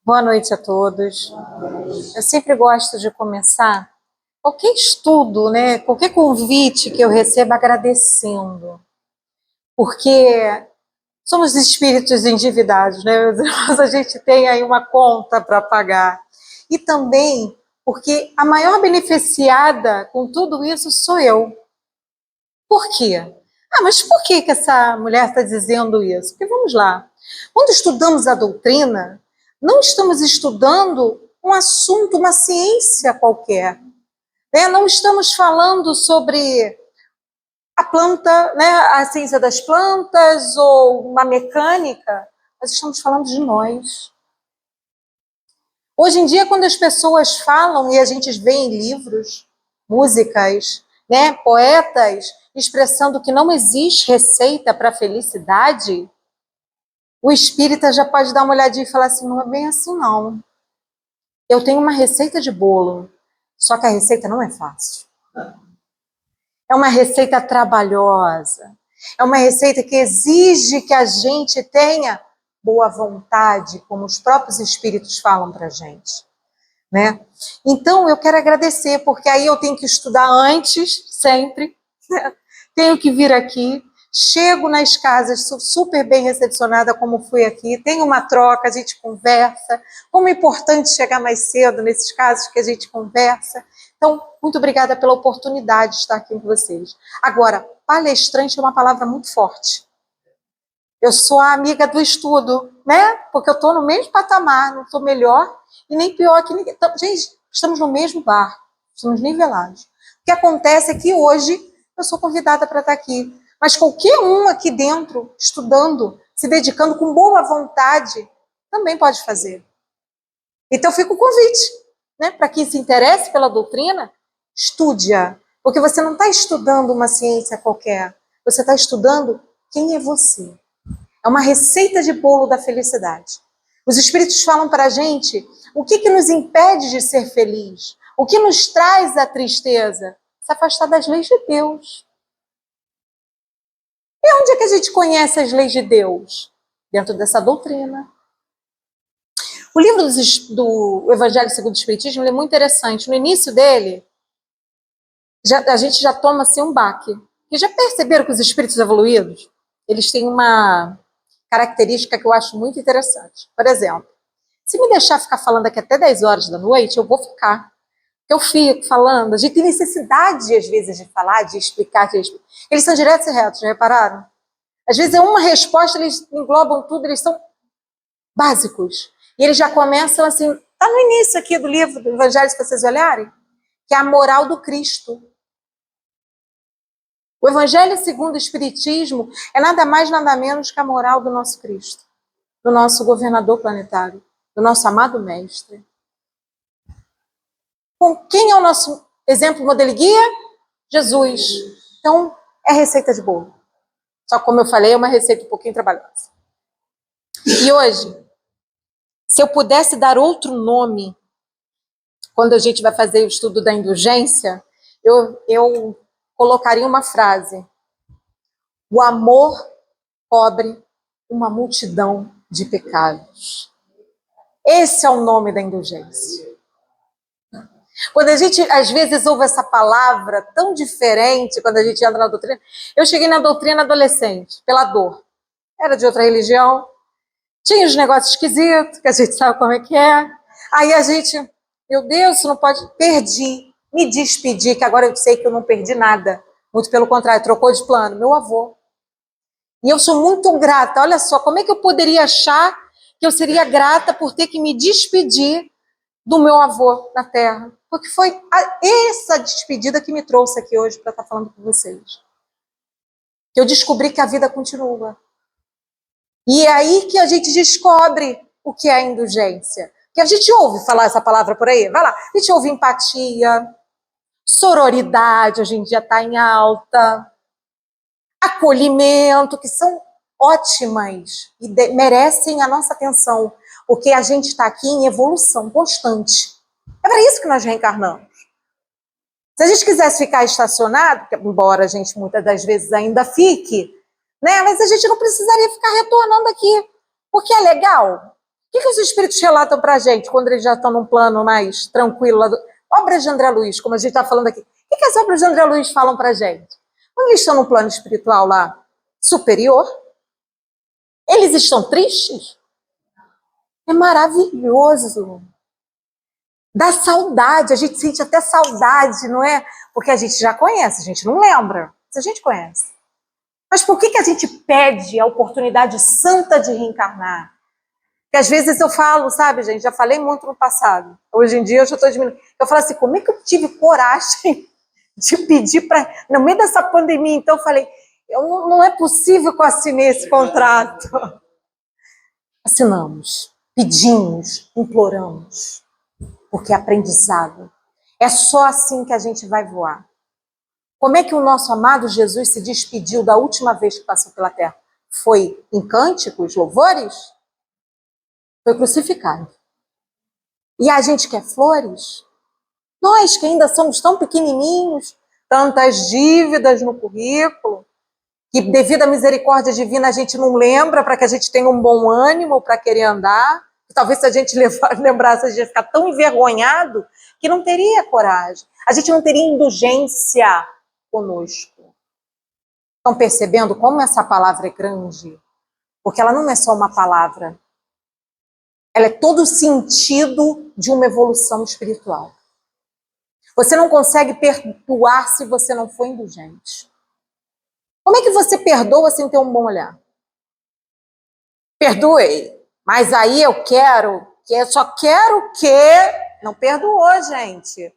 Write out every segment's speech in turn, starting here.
Boa noite a todos. Eu sempre gosto de começar qualquer estudo, né, qualquer convite que eu receba agradecendo, porque somos espíritos endividados, né? A gente tem aí uma conta para pagar. E também porque a maior beneficiada com tudo isso sou eu. Por quê? Mas por que essa mulher está dizendo isso? Porque vamos lá. Quando estudamos a doutrina, não estamos estudando um assunto, uma ciência qualquer. Né? Não estamos falando sobre a planta, né? A ciência das plantas ou uma mecânica. Nós estamos falando de nós. Hoje em dia, quando as pessoas falam e a gente vê em livros, músicas, né, poetas expressando que não existe receita para a felicidade, o espírita já pode dar uma olhadinha e falar assim, não é bem assim não. Eu tenho uma receita de bolo, só que a receita não é fácil. É uma receita trabalhosa, é uma receita que exige que a gente tenha boa vontade, como os próprios espíritos falam para a gente. Né? Então, eu quero agradecer, porque aí eu tenho que estudar antes, sempre, né? Tenho que vir aqui, chego nas casas, sou super bem recepcionada como fui aqui, tem uma troca, a gente conversa, como é importante chegar mais cedo nesses casos que a gente conversa. Então, muito obrigada pela oportunidade de estar aqui com vocês. Agora, palestrante é uma palavra muito forte. Eu sou a amiga do estudo, né? Porque eu estou no mesmo patamar, não estou melhor e nem pior que ninguém. Então, gente, estamos no mesmo barco, estamos nivelados. O que acontece é que hoje eu sou convidada para estar aqui, mas qualquer um aqui dentro, estudando, se dedicando com boa vontade, também pode fazer. Então fica o convite, né? Para quem se interesse pela doutrina, estude-a, porque você não está estudando uma ciência qualquer, você está estudando quem é você. É uma receita de bolo da felicidade. Os espíritos falam para a gente o que nos impede de ser feliz, o que nos traz a tristeza, se afastar das leis de Deus. E onde é que a gente conhece as leis de Deus? Dentro dessa doutrina. O livro do Evangelho segundo o Espiritismo é muito interessante. No início dele, a gente já toma assim, um baque. E já perceberam que os espíritos evoluídos, eles têm uma característica que eu acho muito interessante. Por exemplo, se me deixar ficar falando aqui até 10 horas da noite, eu vou ficar. Eu fico falando, a gente tem necessidade, às vezes, de falar, de explicar. Eles são diretos e retos, já repararam? Às vezes é uma resposta, eles englobam tudo, eles são básicos. E eles já começam assim, está no início aqui do livro do Evangelho, se vocês olharem, que é a moral do Cristo. O Evangelho segundo o Espiritismo é nada mais, nada menos que a moral do nosso Cristo, do nosso governador planetário, do nosso amado mestre. Com quem é o nosso exemplo, modelo e guia? Jesus. Então, é receita de bolo. Só como eu falei, é uma receita um pouquinho trabalhosa. E hoje, se eu pudesse dar outro nome, quando a gente vai fazer o estudo da indulgência, eu colocaria uma frase. O amor cobre uma multidão de pecados. Esse é o nome da indulgência. Quando a gente, às vezes, ouve essa palavra tão diferente, quando a gente entra na doutrina... Eu cheguei na doutrina adolescente, pela dor. Era de outra religião, tinha os negócios esquisitos, que a gente sabe como é que é. Aí a gente, meu Deus, isso não pode... Perdi, me despedi, que agora eu sei que eu não perdi nada. Muito pelo contrário, trocou de plano. Meu avô. E eu sou muito grata. Olha só, como é que eu poderia achar que eu seria grata por ter que me despedir do meu avô na Terra? Porque foi essa despedida que me trouxe aqui hoje para estar falando com vocês. Eu descobri que a vida continua. E é aí que a gente descobre o que é a indulgência. Que a gente ouve falar essa palavra por aí. Vai lá, a gente ouve empatia, sororidade, hoje em dia está em alta, acolhimento, que são ótimas e merecem a nossa atenção, porque a gente está aqui em evolução constante. É para isso que nós reencarnamos. Se a gente quisesse ficar estacionado, embora a gente muitas das vezes ainda fique, né, mas a gente não precisaria ficar retornando aqui, porque é legal. que os espíritos relatam para a gente quando eles já estão num plano mais tranquilo? Obras de André Luiz, como a gente está falando aqui. O que as obras de André Luiz falam para a gente? Quando eles estão num plano espiritual lá superior, eles estão tristes? É maravilhoso. Dá saudade, a gente sente até saudade, não é? Porque a gente já conhece, a gente não lembra, mas a gente conhece. Mas por que a gente pede a oportunidade santa de reencarnar? Porque às vezes eu falo, sabe, gente, já falei muito no passado. Hoje em dia eu já estou diminuindo. Eu falo assim, como é que eu tive coragem de pedir para... No meio dessa pandemia, então eu falei, não é possível que eu assinei esse contrato. Assinamos, pedimos, imploramos, porque é aprendizado. É só assim que a gente vai voar. Como é que o nosso amado Jesus se despediu da última vez que passou pela terra? Foi em cânticos, louvores? Foi crucificado. E a gente quer flores? Nós que ainda somos tão pequenininhos, tantas dívidas no currículo, que devido à misericórdia divina a gente não lembra para que a gente tenha um bom ânimo para querer andar. Talvez se a gente lembrasse, a gente ia ficar tão envergonhado que não teria coragem. A gente não teria indulgência conosco. Estão percebendo como essa palavra é grande? Porque ela não é só uma palavra. Ela é todo o sentido de uma evolução espiritual. Você não consegue perdoar se você não for indulgente. Como é que você perdoa sem ter um bom olhar? Perdoei, mas aí eu quero, que eu só quero que... Não perdoou, gente.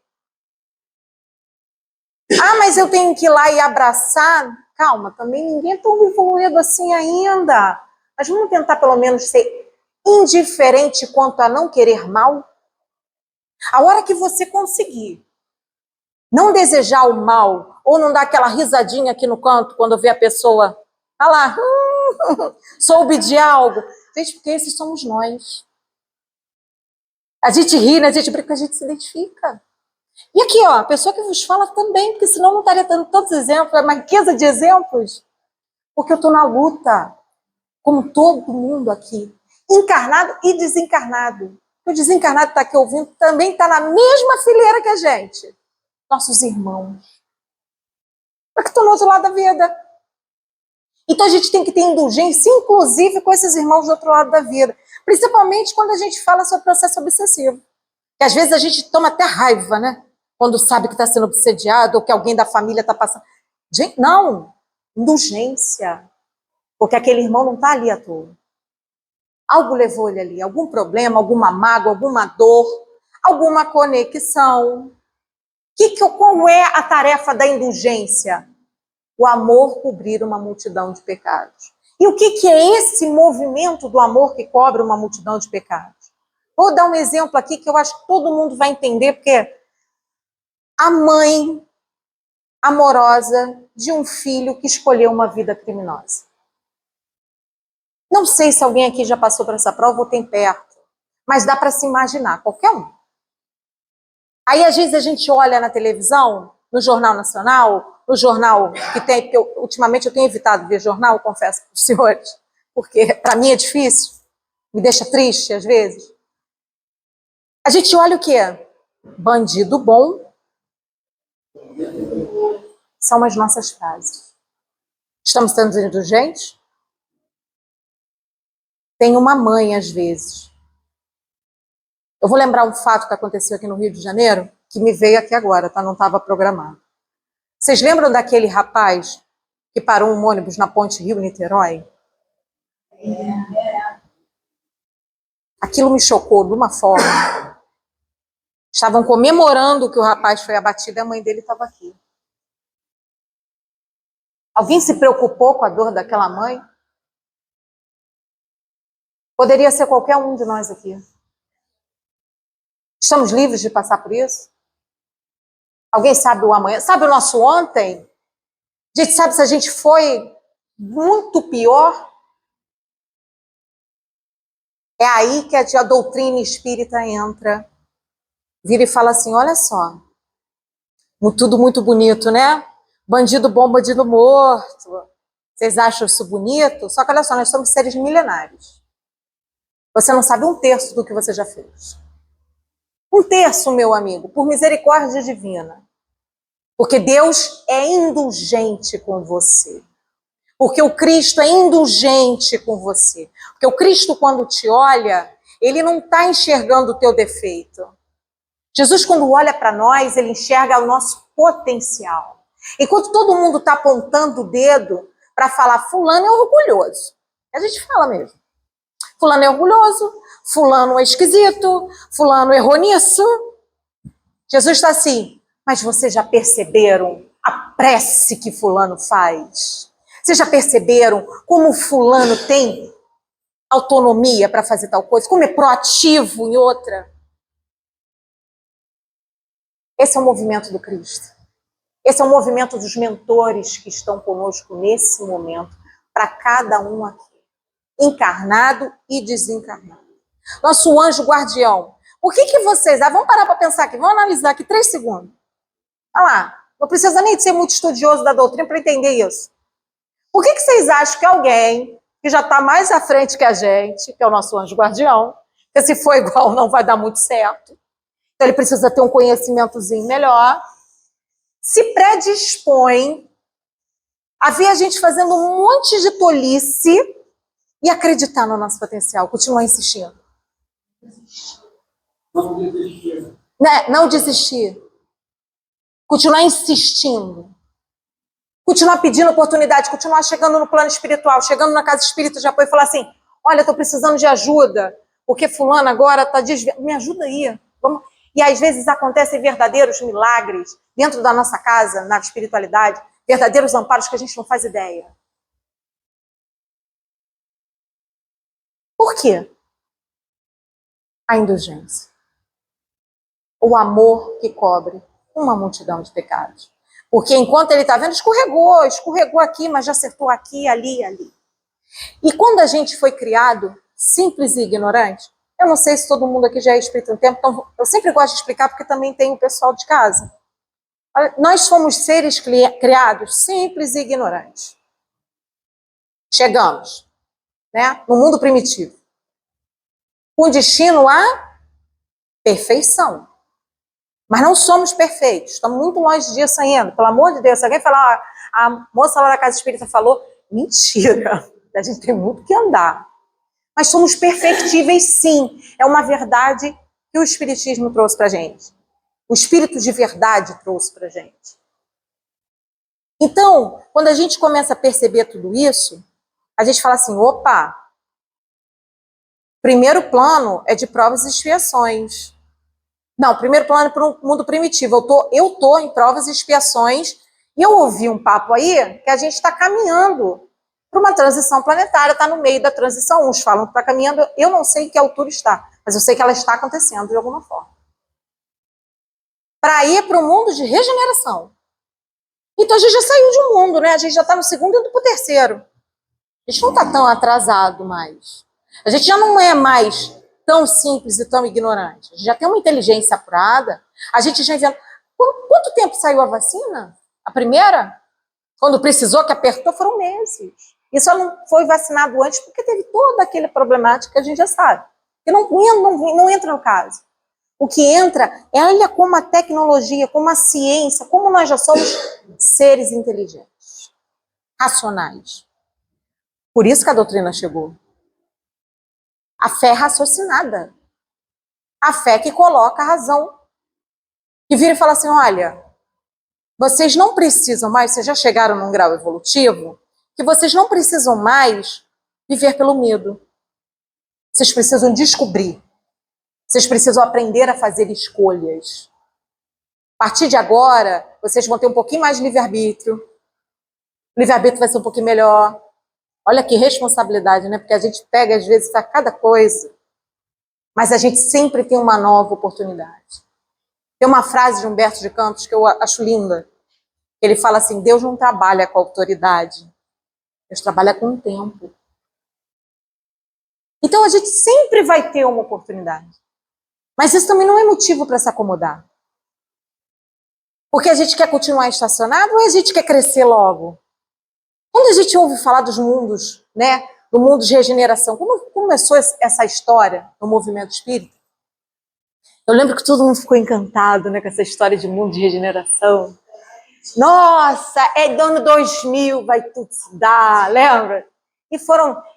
Ah, mas eu tenho que ir lá e abraçar? Calma, também ninguém é tão evoluído assim ainda. Mas vamos tentar pelo menos ser indiferente quanto a não querer mal? A hora que você conseguir não desejar o mal, ou não dar aquela risadinha aqui no canto quando vê a pessoa, ah lá, soube de algo. Gente, porque esses somos nós. A gente ri, né? A gente brinca, a gente se identifica. E aqui, ó, a pessoa que vos fala também, porque senão não estaria dando tantos exemplos, uma riqueza de exemplos. Porque eu estou na luta, como todo mundo aqui, encarnado e desencarnado. O desencarnado está aqui ouvindo, também está na mesma fileira que a gente. Nossos irmãos. Porque estão no outro lado da vida. Então a gente tem que ter indulgência, inclusive com esses irmãos do outro lado da vida. Principalmente quando a gente fala sobre processo obsessivo. Que às vezes a gente toma até raiva, né? Quando sabe que está sendo obsediado ou que alguém da família está passando. Gente, não! Indulgência. Porque aquele irmão não está ali à toa. Algo levou ele ali, algum problema, alguma mágoa, alguma dor, alguma conexão. Qual é a tarefa da indulgência? O amor cobrir uma multidão de pecados. E o que é esse movimento do amor que cobre uma multidão de pecados? Vou dar um exemplo aqui que eu acho que todo mundo vai entender, porque a mãe amorosa de um filho que escolheu uma vida criminosa. Não sei se alguém aqui já passou por essa prova ou tem perto, mas dá para se imaginar, qualquer um. Aí às vezes a gente olha na televisão, no Jornal Nacional, no jornal que tem, porque ultimamente eu tenho evitado ver jornal, confesso para os senhores, porque para mim é difícil, me deixa triste às vezes. A gente olha o quê? Bandido bom são as nossas frases. Estamos sendo indulgentes? Tem uma mãe, às vezes. Eu vou lembrar um fato que aconteceu aqui no Rio de Janeiro, que me veio aqui agora, tá? Não estava programado. Vocês lembram daquele rapaz que parou um ônibus na ponte Rio-Niterói? Aquilo me chocou de uma forma. Estavam comemorando que o rapaz foi abatido e a mãe dele estava aqui. Alguém se preocupou com a dor daquela mãe? Poderia ser qualquer um de nós aqui. Estamos livres de passar por isso? Alguém sabe o amanhã? Sabe o nosso ontem? A gente sabe se a gente foi muito pior? É aí que a doutrina espírita entra. Vira e fala assim, olha só, tudo muito bonito, né? Bandido bom, bandido morto. Vocês acham isso bonito? Só que olha só, nós somos seres milenários. Você não sabe um terço do que você já fez. Um terço, meu amigo, por misericórdia divina. Porque Deus é indulgente com você. Porque o Cristo é indulgente com você. Porque o Cristo, quando te olha, ele não está enxergando o teu defeito. Jesus, quando olha para nós, ele enxerga o nosso potencial. Enquanto todo mundo está apontando o dedo para falar, fulano é orgulhoso. A gente fala mesmo. Fulano é orgulhoso, fulano é esquisito, fulano errou nisso. Jesus está assim, mas vocês já perceberam a prece que fulano faz? Vocês já perceberam como fulano tem autonomia para fazer tal coisa? Como é proativo em outra? Esse é o movimento do Cristo. Esse é o movimento dos mentores que estão conosco nesse momento, para cada um aqui, encarnado e desencarnado. Nosso anjo guardião. Por que vocês... vamos parar para pensar aqui, vamos analisar aqui 3 segundos. Olha lá, não precisa nem de ser muito estudioso da doutrina para entender isso. Por que vocês acham que alguém que já está mais à frente que a gente, que é o nosso anjo guardião, que se for igual não vai dar muito certo, então ele precisa ter um conhecimentozinho melhor, se predispõe a ver a gente fazendo um monte de tolice e acreditar no nosso potencial, continuar insistindo. Não desistir. Né? Não desistir. Continuar insistindo. Continuar pedindo oportunidade, continuar chegando no plano espiritual, chegando na casa espírita de apoio e falar assim, olha, estou precisando de ajuda, porque fulano agora está desviando, me ajuda aí. Vamos... E às vezes acontecem verdadeiros milagres dentro da nossa casa, na espiritualidade, verdadeiros amparos que a gente não faz ideia. Por quê? A indulgência. O amor que cobre uma multidão de pecados. Porque enquanto ele está vendo, escorregou aqui, mas já acertou aqui, ali. E quando a gente foi criado simples e ignorante, eu não sei se todo mundo aqui já é espírita um tempo, então eu sempre gosto de explicar porque também tem o pessoal de casa. Nós fomos seres criados simples e ignorantes. Chegamos, né, no mundo primitivo, com destino à perfeição. Mas não somos perfeitos, estamos muito longe disso ainda. Pelo amor de Deus, se alguém falar, a moça lá da casa espírita falou, mentira, a gente tem muito que andar. Mas somos perfectíveis sim, é uma verdade que o espiritismo trouxe para a gente. O espírito de verdade trouxe para a gente. Então, quando a gente começa a perceber tudo isso, a gente fala assim, opa, primeiro plano é de provas e expiações. Não, primeiro plano é para o mundo primitivo. Eu tô em provas e expiações e eu ouvi um papo aí que a gente está caminhando para uma transição planetária, está no meio da transição. Uns falam que está caminhando, eu não sei em que altura está, mas eu sei que ela está acontecendo de alguma forma. Para ir para o mundo de regeneração. Então a gente já saiu de um mundo, né? A gente já está no segundo e indo para o terceiro. A gente não está tão atrasado mais. A gente já não é mais tão simples e tão ignorante. A gente já tem uma inteligência apurada. A gente já inventa... Quanto tempo saiu a vacina? A primeira? Quando precisou, que apertou, foram meses. E só não foi vacinado antes porque teve toda aquela problemática que a gente já sabe. Que não entra no caso. O que entra é, olha como a tecnologia, como a ciência, como nós já somos seres inteligentes, racionais. Por isso que a doutrina chegou. A fé raciocinada. A fé que coloca a razão. Que vira e fala assim, olha, vocês não precisam mais, vocês já chegaram num grau evolutivo, que vocês não precisam mais viver pelo medo. Vocês precisam descobrir. Vocês precisam aprender a fazer escolhas. A partir de agora, vocês vão ter um pouquinho mais de livre-arbítrio. O livre-arbítrio vai ser um pouquinho melhor. Olha que responsabilidade, né? Porque a gente pega, às vezes, a cada coisa. Mas a gente sempre tem uma nova oportunidade. Tem uma frase de Humberto de Campos que eu acho linda. Ele fala assim, Deus não trabalha com autoridade. Deus trabalha com o tempo. Então a gente sempre vai ter uma oportunidade. Mas isso também não é motivo para se acomodar. Porque a gente quer continuar estacionado ou a gente quer crescer logo? Quando a gente ouve falar dos mundos, né, do mundo de regeneração. Como começou essa história no movimento espírita? Eu lembro que todo mundo ficou encantado, né, com essa história de mundo de regeneração. Nossa, é do ano 2000, vai tudo se dar, lembra? E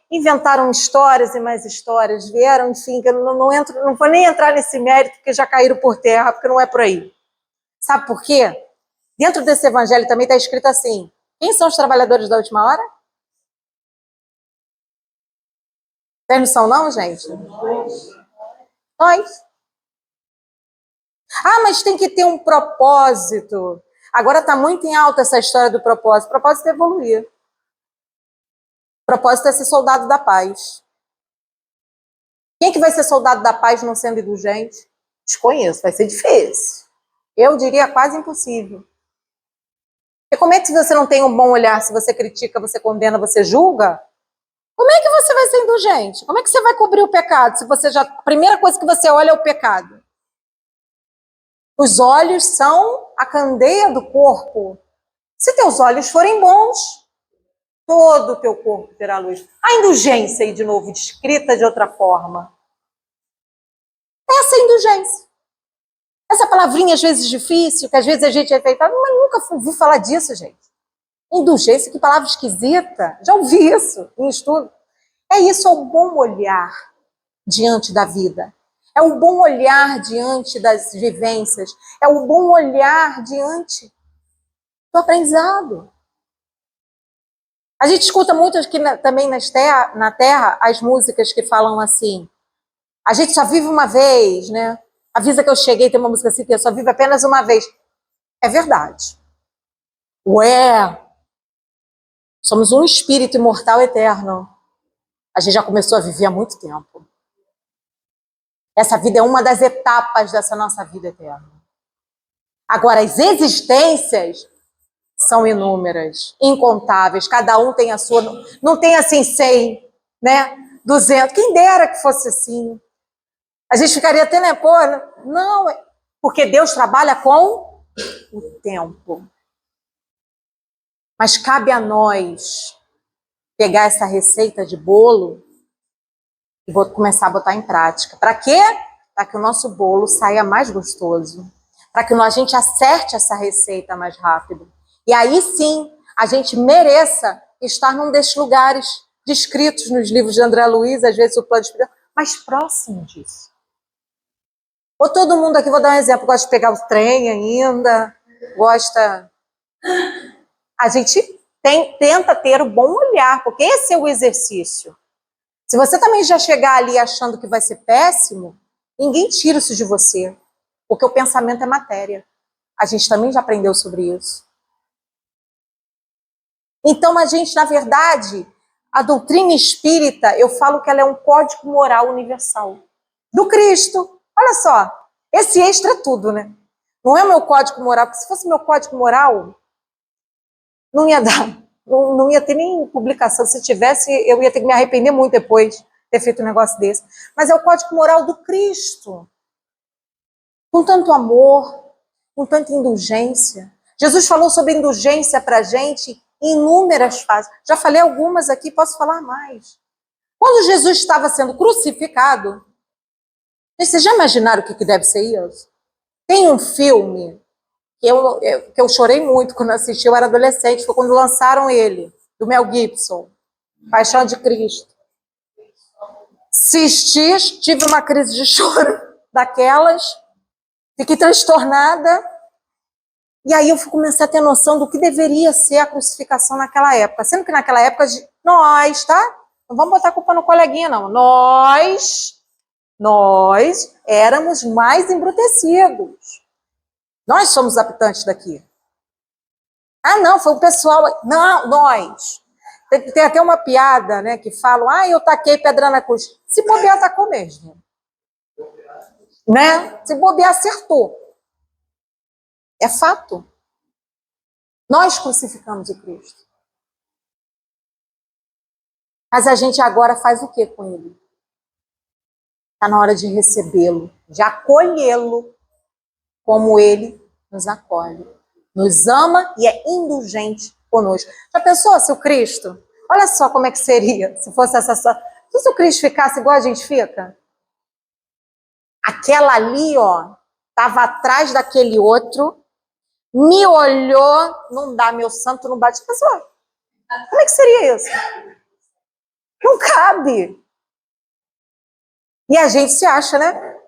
inventaram histórias e mais histórias, vieram, enfim, que eu não vou nem entrar nesse mérito, porque já caíram por terra, porque não é por aí. Sabe por quê? Dentro desse evangelho também está escrito assim: quem são os trabalhadores da última hora? Vocês não são não, gente? Nós. Ah, mas tem que ter um propósito. Agora está muito em alta essa história do propósito. O propósito é evoluir. O propósito é ser soldado da paz. Quem que vai ser soldado da paz não sendo indulgente? Desconheço, vai ser difícil. Eu diria quase impossível. E como é que se você não tem um bom olhar, se você critica, você condena, você julga, como é que você vai ser indulgente? Como é que você vai cobrir o pecado se você já... A primeira coisa que você olha é o pecado. Os olhos são a candeia do corpo. Se teus olhos forem bons, todo o teu corpo terá luz. A indulgência, aí de novo, descrita de outra forma. Essa é a indulgência. Essa palavrinha às vezes difícil, que às vezes a gente é feita, mas nunca ouvi falar disso, gente. Indulgência, que palavra esquisita. Já ouvi isso em estudo. É isso, é o bom olhar diante da vida. É o bom olhar diante das vivências. É o bom olhar diante do aprendizado. A gente escuta muito aqui também na Terra as músicas que falam assim: a gente só vive uma vez, né? Avisa que eu cheguei, tem uma música assim que eu só vivo apenas uma vez. É verdade. Ué, somos um espírito imortal eterno. A gente já começou a viver há muito tempo. Essa vida é uma das etapas dessa nossa vida eterna. Agora, as existências são inúmeras, incontáveis, cada um tem a sua, não tem assim 100, né, 200, quem dera que fosse assim. A gente ficaria até, né, pô, não, porque Deus trabalha com o tempo. Mas cabe a nós pegar essa receita de bolo e vou começar a botar em prática. Para quê? Para que o nosso bolo saia mais gostoso. Para que a gente acerte essa receita mais rápido. E aí sim, a gente mereça estar num desses lugares descritos nos livros de André Luiz, às vezes o plano espiritual, mais próximo disso. Ou todo mundo aqui, vou dar um exemplo, gosta de pegar o trem ainda, gosta... A gente tenta ter o bom olhar, porque esse é o exercício. Se você também já chegar ali achando que vai ser péssimo, ninguém tira isso de você, porque o pensamento é matéria. A gente também já aprendeu sobre isso. Então, a gente, na verdade, a doutrina espírita, eu falo que ela é um código moral universal. Do Cristo. Olha só, esse extra é tudo, né? Não é o meu código moral, porque se fosse meu código moral, não ia dar, não ia ter nem publicação. Se tivesse, eu ia ter que me arrepender muito depois de ter feito um negócio desse. Mas é o código moral do Cristo. Com tanto amor, com tanta indulgência. Jesus falou sobre indulgência para a gente em inúmeras fases. Já falei algumas aqui, posso falar mais. Quando Jesus estava sendo crucificado, vocês já imaginaram o que deve ser isso? Tem um filme que eu chorei muito quando assisti, eu era adolescente, foi quando lançaram ele, do Mel Gibson, Paixão de Cristo. Assisti, tive uma crise de choro daquelas, fiquei transtornada, e aí eu comecei a ter noção do que deveria ser a crucificação naquela época. Sendo que naquela época, nós, tá? Não vamos botar a culpa no coleguinha, não. Nós éramos mais embrutecidos. Nós somos os habitantes daqui. Ah, não, foi o pessoal... Não, nós. Tem até uma piada, né, que falam, eu taquei pedra na cruz. Se bobear, tacou mesmo. Né? Se bobear, acertou. É fato. Nós crucificamos o Cristo. Mas a gente agora faz o que com ele? Está na hora de recebê-lo, de acolhê-lo como ele nos acolhe. Nos ama e é indulgente conosco. Já pensou se o Cristo Olha só como é que seria se fosse essa situação. Se o Cristo ficasse igual a gente fica? Aquela ali, ó, estava atrás daquele outro, me olhou, não dá, meu santo não bate. Pessoal, como é que seria isso? Não cabe. E a gente se acha, né?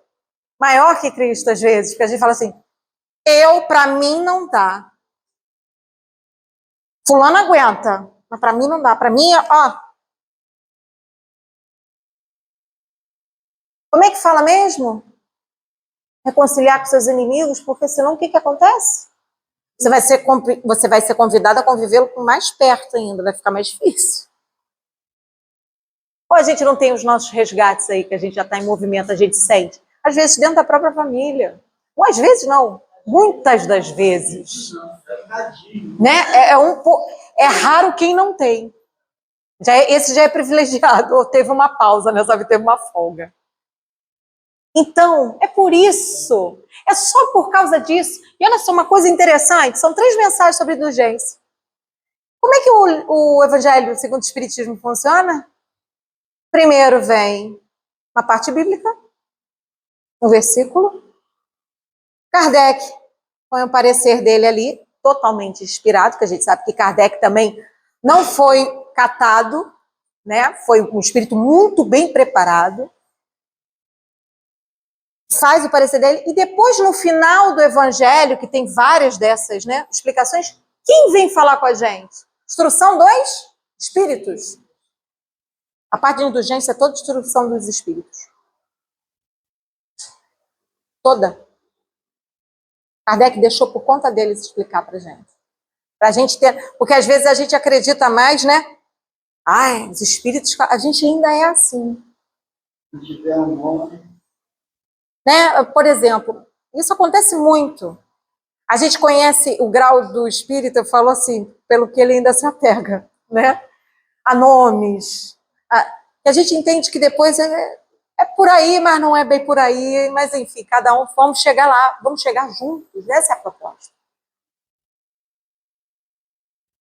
Maior que Cristo, às vezes, porque a gente fala assim, pra mim, não dá. Fulano aguenta, mas pra mim não dá. Pra mim, ó. Como é que fala mesmo? Reconciliar com seus inimigos, porque senão o que acontece? Você vai ser convidado a convivê-lo com mais perto ainda, vai ficar mais difícil. Ou a gente não tem os nossos resgates aí, que a gente já está em movimento, a gente sente. Às vezes dentro da própria família. Ou às vezes não, muitas das vezes. Né? É raro quem não tem. Esse já é privilegiado, ou teve uma pausa, né? Sabe, teve uma folga. Então, é por isso, é só por causa disso. E olha só uma coisa interessante, são 3 mensagens sobre indulgência. Como é que o Evangelho segundo o Espiritismo funciona? Primeiro vem uma parte bíblica, um versículo. Kardec põe o parecer dele ali, totalmente inspirado, porque a gente sabe que Kardec também não foi catado, né? Foi um espírito muito bem preparado. Faz o parecer dele, e depois no final do Evangelho, que tem várias dessas, né, explicações, quem vem falar com a gente? Instrução dos espíritos. A parte de indulgência é toda instrução dos espíritos. Toda. Kardec deixou por conta deles explicar pra gente. Pra gente ter, porque às vezes a gente acredita mais, né? Ai, os espíritos, a gente ainda é assim. Se tiver um nome. Né? Por exemplo, isso acontece muito. A gente conhece o grau do espírito, eu falo assim, pelo que ele ainda se apega, né? A nomes. A gente entende que depois é por aí, mas não é bem por aí. Mas enfim, cada um, vamos chegar lá, vamos chegar juntos. Essa é a proposta.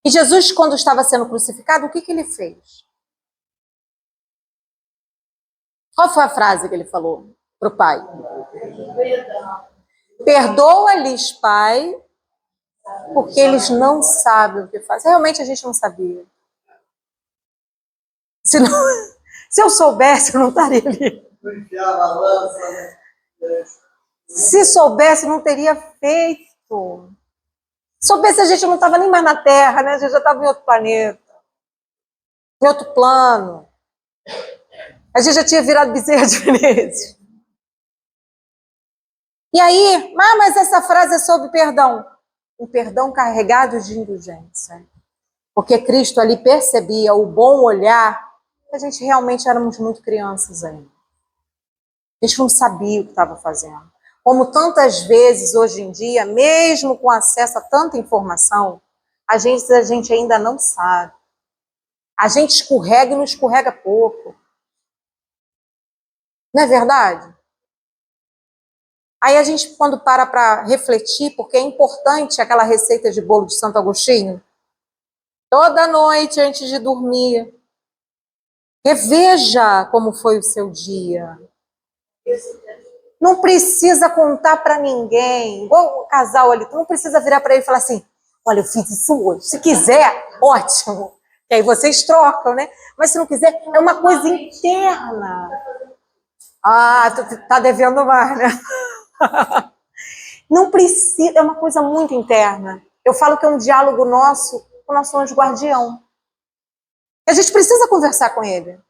E Jesus, quando estava sendo crucificado, o que ele fez? Qual foi a frase que ele falou para o Pai? Perdoa-lhes, Pai, porque eles não sabem o que fazem. Realmente a gente não sabia. Se eu soubesse, eu não estaria ali. Se soubesse, não teria feito. Se soubesse, a gente não estava nem mais na Terra, né? A gente já estava em outro planeta, em outro plano. A gente já tinha virado Bezerra de Menezes. E aí, mas essa frase é sobre perdão. Um perdão carregado de indulgência. Porque Cristo ali percebia o bom olhar, que a gente realmente éramos muito crianças ainda. A gente não sabia o que estava fazendo. Como tantas vezes hoje em dia, mesmo com acesso a tanta informação, a gente ainda não sabe. A gente escorrega e não escorrega pouco. Não é verdade? Aí a gente, quando para refletir, porque é importante aquela receita de bolo de Santo Agostinho, toda noite antes de dormir, reveja como foi o seu dia. Não precisa contar para ninguém, igual o casal ali, tu não precisa virar para ele e falar assim, olha, eu fiz isso hoje, se quiser, ótimo, que aí vocês trocam, né? Mas se não quiser, é uma coisa interna. Ah, tu tá devendo mais, né? Não precisa, é uma coisa muito interna. Eu falo que é um diálogo nosso com o nosso anjo guardião. A gente precisa conversar com ele.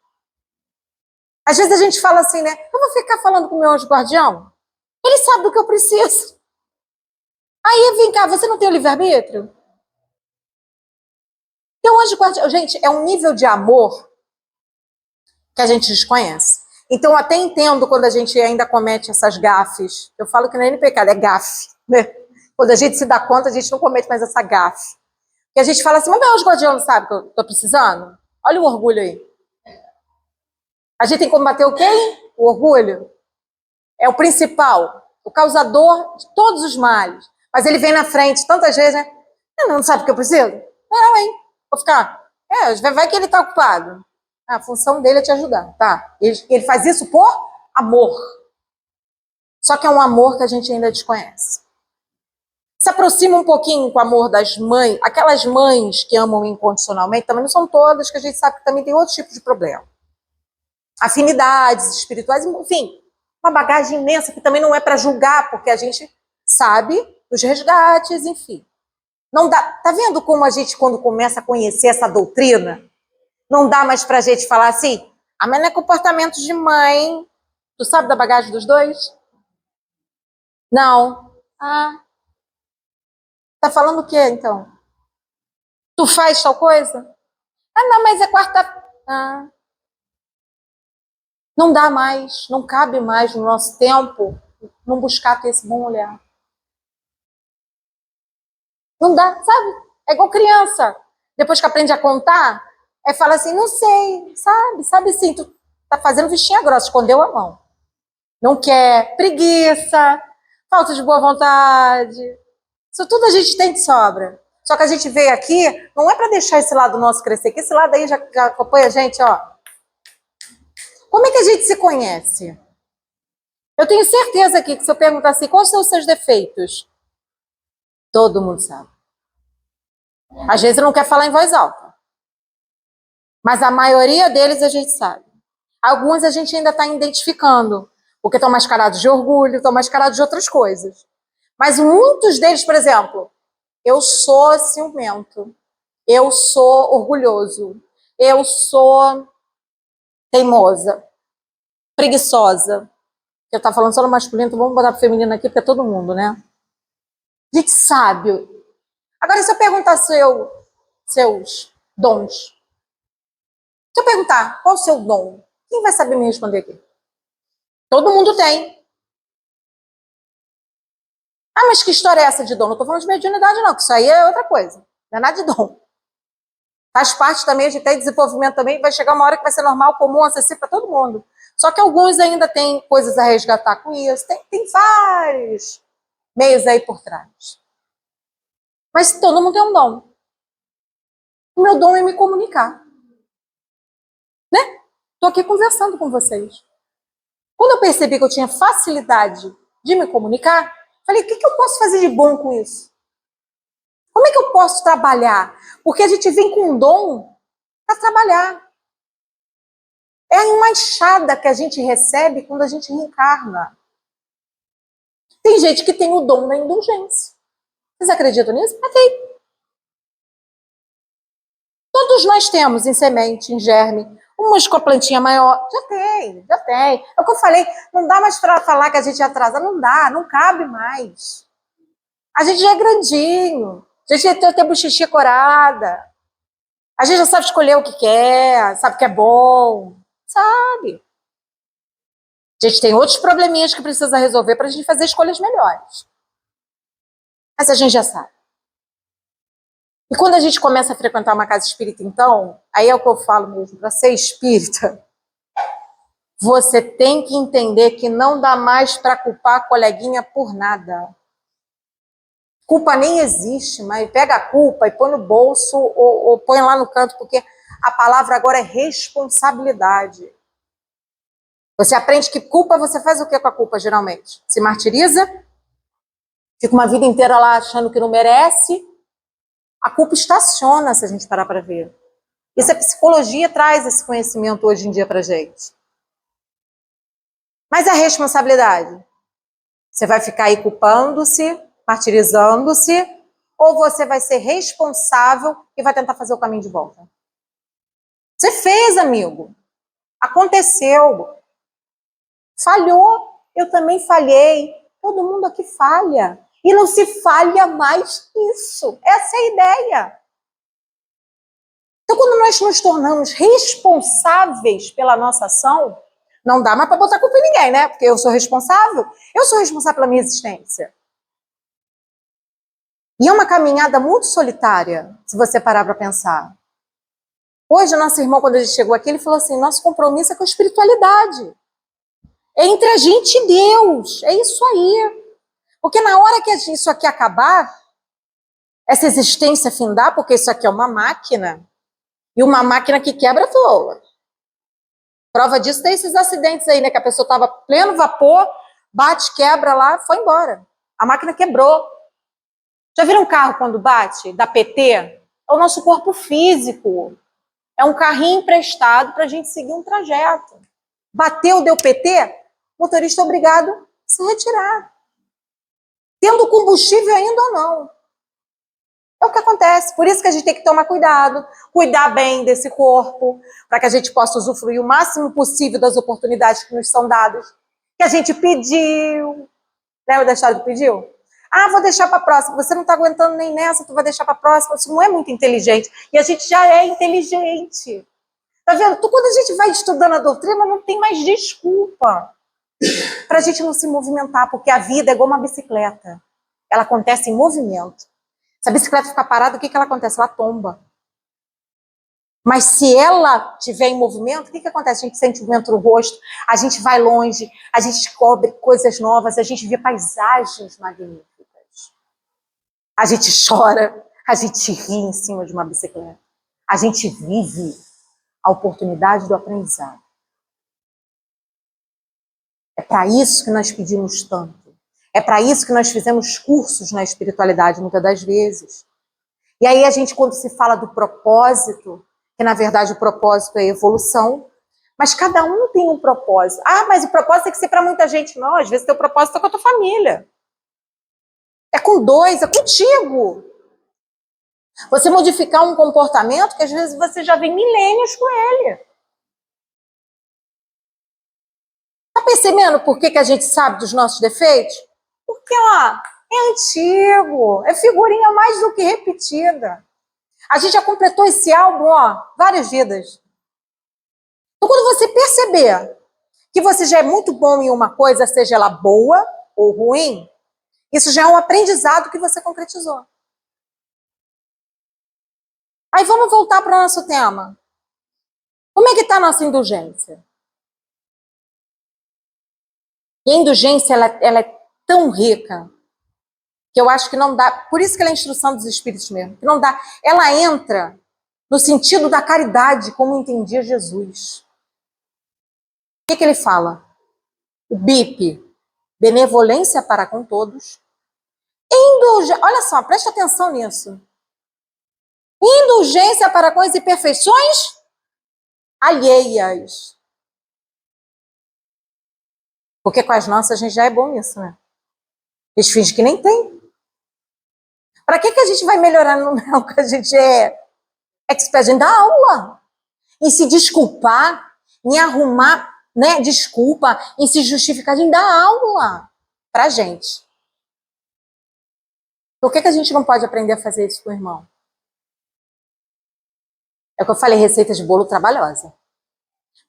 Às vezes a gente fala assim, né? Eu vou ficar falando com o meu anjo guardião? Ele sabe do que eu preciso. Aí, vem cá, você não tem o livre-arbítrio? Teu anjo guardião, gente, é um nível de amor que a gente desconhece. Então, eu até entendo quando a gente ainda comete essas gafes. Eu falo que não é nem pecado, é gafe. Né? Quando a gente se dá conta, a gente não comete mais essa gafe. E a gente fala assim, mas meu anjo guardião não sabe que eu tô precisando? Olha o orgulho aí. A gente tem que combater o quê? O orgulho. É o principal, o causador de todos os males. Mas ele vem na frente tantas vezes, né? Não sabe o que eu preciso? Não, hein? Vou ficar Vai que ele está ocupado. A função dele é te ajudar, tá? Ele faz isso por amor. Só que é um amor que a gente ainda desconhece. Se aproxima um pouquinho com o amor das mães, aquelas mães que amam incondicionalmente, também não são todas, que a gente sabe que também tem outro tipo de problema. Afinidades espirituais, enfim, uma bagagem imensa que também não é para julgar, porque a gente sabe dos resgates, enfim. Não dá, tá vendo como a gente, quando começa a conhecer essa doutrina, não dá mais pra gente falar assim, mas não é comportamento de mãe. Tu sabe da bagagem dos dois? Não. Tá falando o quê, então? Tu faz tal coisa? Não, mas é quarta... Não dá mais, não cabe mais no nosso tempo não buscar ter esse bom olhar. Não dá, sabe? É igual criança. Depois que aprende a contar, fala assim, não sei, sabe? Sabe sim, tu tá fazendo vistinha grossa, escondeu a mão. Não quer, preguiça, falta de boa vontade. Isso tudo a gente tem de sobra. Só que a gente veio aqui, não é para deixar esse lado nosso crescer, que esse lado aí já acompanha a gente, ó. Como é que a gente se conhece? Eu tenho certeza aqui que se eu perguntar assim, quais são os seus defeitos? Todo mundo sabe. Às vezes não quer falar em voz alta. Mas a maioria deles a gente sabe. Alguns a gente ainda está identificando, porque estão mascarados de orgulho, estão mascarados de outras coisas. Mas muitos deles, por exemplo, eu sou ciumento, eu sou orgulhoso, eu sou teimosa, preguiçosa. Eu estava falando só no masculino, então vamos botar pro feminino aqui, porque é todo mundo, né? A gente sabe. Agora, se eu perguntar seus dons, se eu perguntar qual é o seu dom, quem vai saber me responder aqui? Todo mundo tem. Mas que história é essa de dom? Não estou falando de mediunidade, não, que isso aí é outra coisa. Não é nada de dom. Faz parte também, de ter desenvolvimento também, vai chegar uma hora que vai ser normal, comum, acessível para todo mundo. Só que alguns ainda têm coisas a resgatar com isso. Tem vários meios aí por trás. Mas todo mundo tem um dom. O meu dom é me comunicar. Né? Estou aqui conversando com vocês. Quando eu percebi que eu tinha facilidade de me comunicar, falei, o que eu posso fazer de bom com isso? Como é que eu posso trabalhar? Porque a gente vem com um dom para trabalhar. É a embaixada que a gente recebe quando a gente reencarna. Tem gente que tem o dom da indulgência. Vocês acreditam nisso? Ok. Todos nós temos em semente, em germe, umas com a plantinha maior. Já tem. É o que eu falei, não dá mais para falar que a gente atrasa. Não dá, não cabe mais. A gente já é grandinho. A gente já tem a bochichinha corada. A gente já sabe escolher o que quer, sabe o que é bom. Sabe? A gente tem outros probleminhas que precisa resolver para a gente fazer escolhas melhores. Mas a gente já sabe. E quando a gente começa a frequentar uma casa espírita, então, aí é o que eu falo mesmo, para ser espírita, você tem que entender que não dá mais para culpar a coleguinha por nada. Culpa nem existe, mas pega a culpa e põe no bolso ou põe lá no canto, porque a palavra agora é responsabilidade. Você aprende que culpa, você faz o que com a culpa, geralmente? Se martiriza, fica uma vida inteira lá achando que não merece. A culpa estaciona, se a gente parar para ver. Isso a psicologia traz esse conhecimento hoje em dia para gente. Mas a responsabilidade? Você vai ficar aí culpando-se, martirizando-se, ou você vai ser responsável e vai tentar fazer o caminho de volta? Você fez, amigo. Aconteceu. Falhou. Eu também falhei. Todo mundo aqui falha. E não se falha mais isso. Essa é a ideia. Então, quando nós nos tornamos responsáveis pela nossa ação, não dá mais para botar culpa em ninguém, né? Porque eu sou responsável. Eu sou responsável pela minha existência. E é uma caminhada muito solitária, se você parar para pensar. Hoje, o nosso irmão, quando ele chegou aqui, ele falou assim, nosso compromisso é com a espiritualidade. É entre a gente e Deus. É isso aí. Porque na hora que isso aqui acabar, essa existência findar, porque isso aqui é uma máquina, E uma máquina que quebra à toa. Prova disso tem esses acidentes aí, né? Que a pessoa estava pleno vapor, bate, quebra lá, foi embora. A máquina quebrou. Já viram um carro quando bate, da PT? É o nosso corpo físico. É um carrinho emprestado para a gente seguir um trajeto. Bateu, deu PT, o motorista é obrigado a se retirar. Tendo combustível ainda ou não. É o que acontece. Por isso que a gente tem que tomar cuidado, cuidar bem desse corpo, para que a gente possa usufruir o máximo possível das oportunidades que nos são dadas. Que a gente pediu. Lembra da história do pediu? Ah, vou deixar para a próxima. Você não está aguentando nem nessa, tu vai deixar para a próxima. Isso não é muito inteligente. E a gente já é inteligente. Tá vendo? Quando a gente vai estudando a doutrina, não tem mais desculpa para a gente não se movimentar, porque a vida é igual uma bicicleta. Ela acontece em movimento. Se a bicicleta ficar parada, o que ela acontece? Ela tomba. Mas se ela estiver em movimento, o que acontece? A gente sente o vento no rosto, a gente vai longe, a gente descobre coisas novas, a gente vê paisagens magníficas. A gente chora, a gente ri em cima de uma bicicleta. A gente vive a oportunidade do aprendizado. É para isso que nós pedimos tanto. É para isso que nós fizemos cursos na espiritualidade, muitas das vezes. E aí a gente, quando se fala do propósito, que na verdade o propósito é evolução, mas cada um tem um propósito. Ah, mas o propósito tem que ser para muita gente. Não, às vezes teu propósito é com a tua família. É com dois, é contigo. Você modificar um comportamento que às vezes você já vem milênios com ele. Tá percebendo por que a gente sabe dos nossos defeitos? Porque, ó, é antigo, é figurinha mais do que repetida. A gente já completou esse álbum, ó, várias vidas. Então, quando você perceber que você já é muito bom em uma coisa, seja ela boa ou ruim, isso já é um aprendizado que você concretizou. Aí vamos voltar para o nosso tema. Como é que está a nossa indulgência? E a indulgência, ela é tão rica que eu acho que não dá, por isso que ela é a instrução dos espíritos mesmo, que não dá, ela entra no sentido da caridade, como entendia Jesus. O que ele fala? O BIP, benevolência para com todos. Olha só, preste atenção nisso. Indulgência para com as imperfeições alheias. Porque com as nossas a gente já é bom nisso, né? Eles fingem que nem tem. Para que a gente vai melhorar no que a gente é expert? A gente dá aula. Em se desculpar, em arrumar, né, desculpa, em se justificar, a gente dá aula pra gente. Por que a gente não pode aprender a fazer isso com o irmão? É o que eu falei, receita de bolo trabalhosa.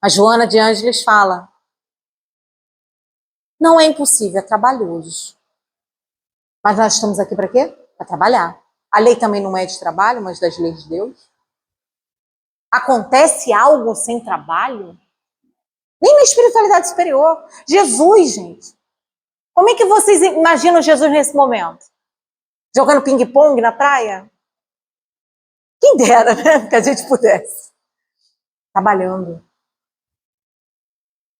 A Joana de Ângeles fala, não é impossível, é trabalhoso. Mas nós estamos aqui para quê? Para trabalhar. A lei também não é de trabalho, mas das leis de Deus. Acontece algo sem trabalho? Nem na espiritualidade superior. Jesus, gente. Como é que vocês imaginam Jesus nesse momento? Jogando ping-pong na praia? Quem dera, né? Que a gente pudesse. Trabalhando.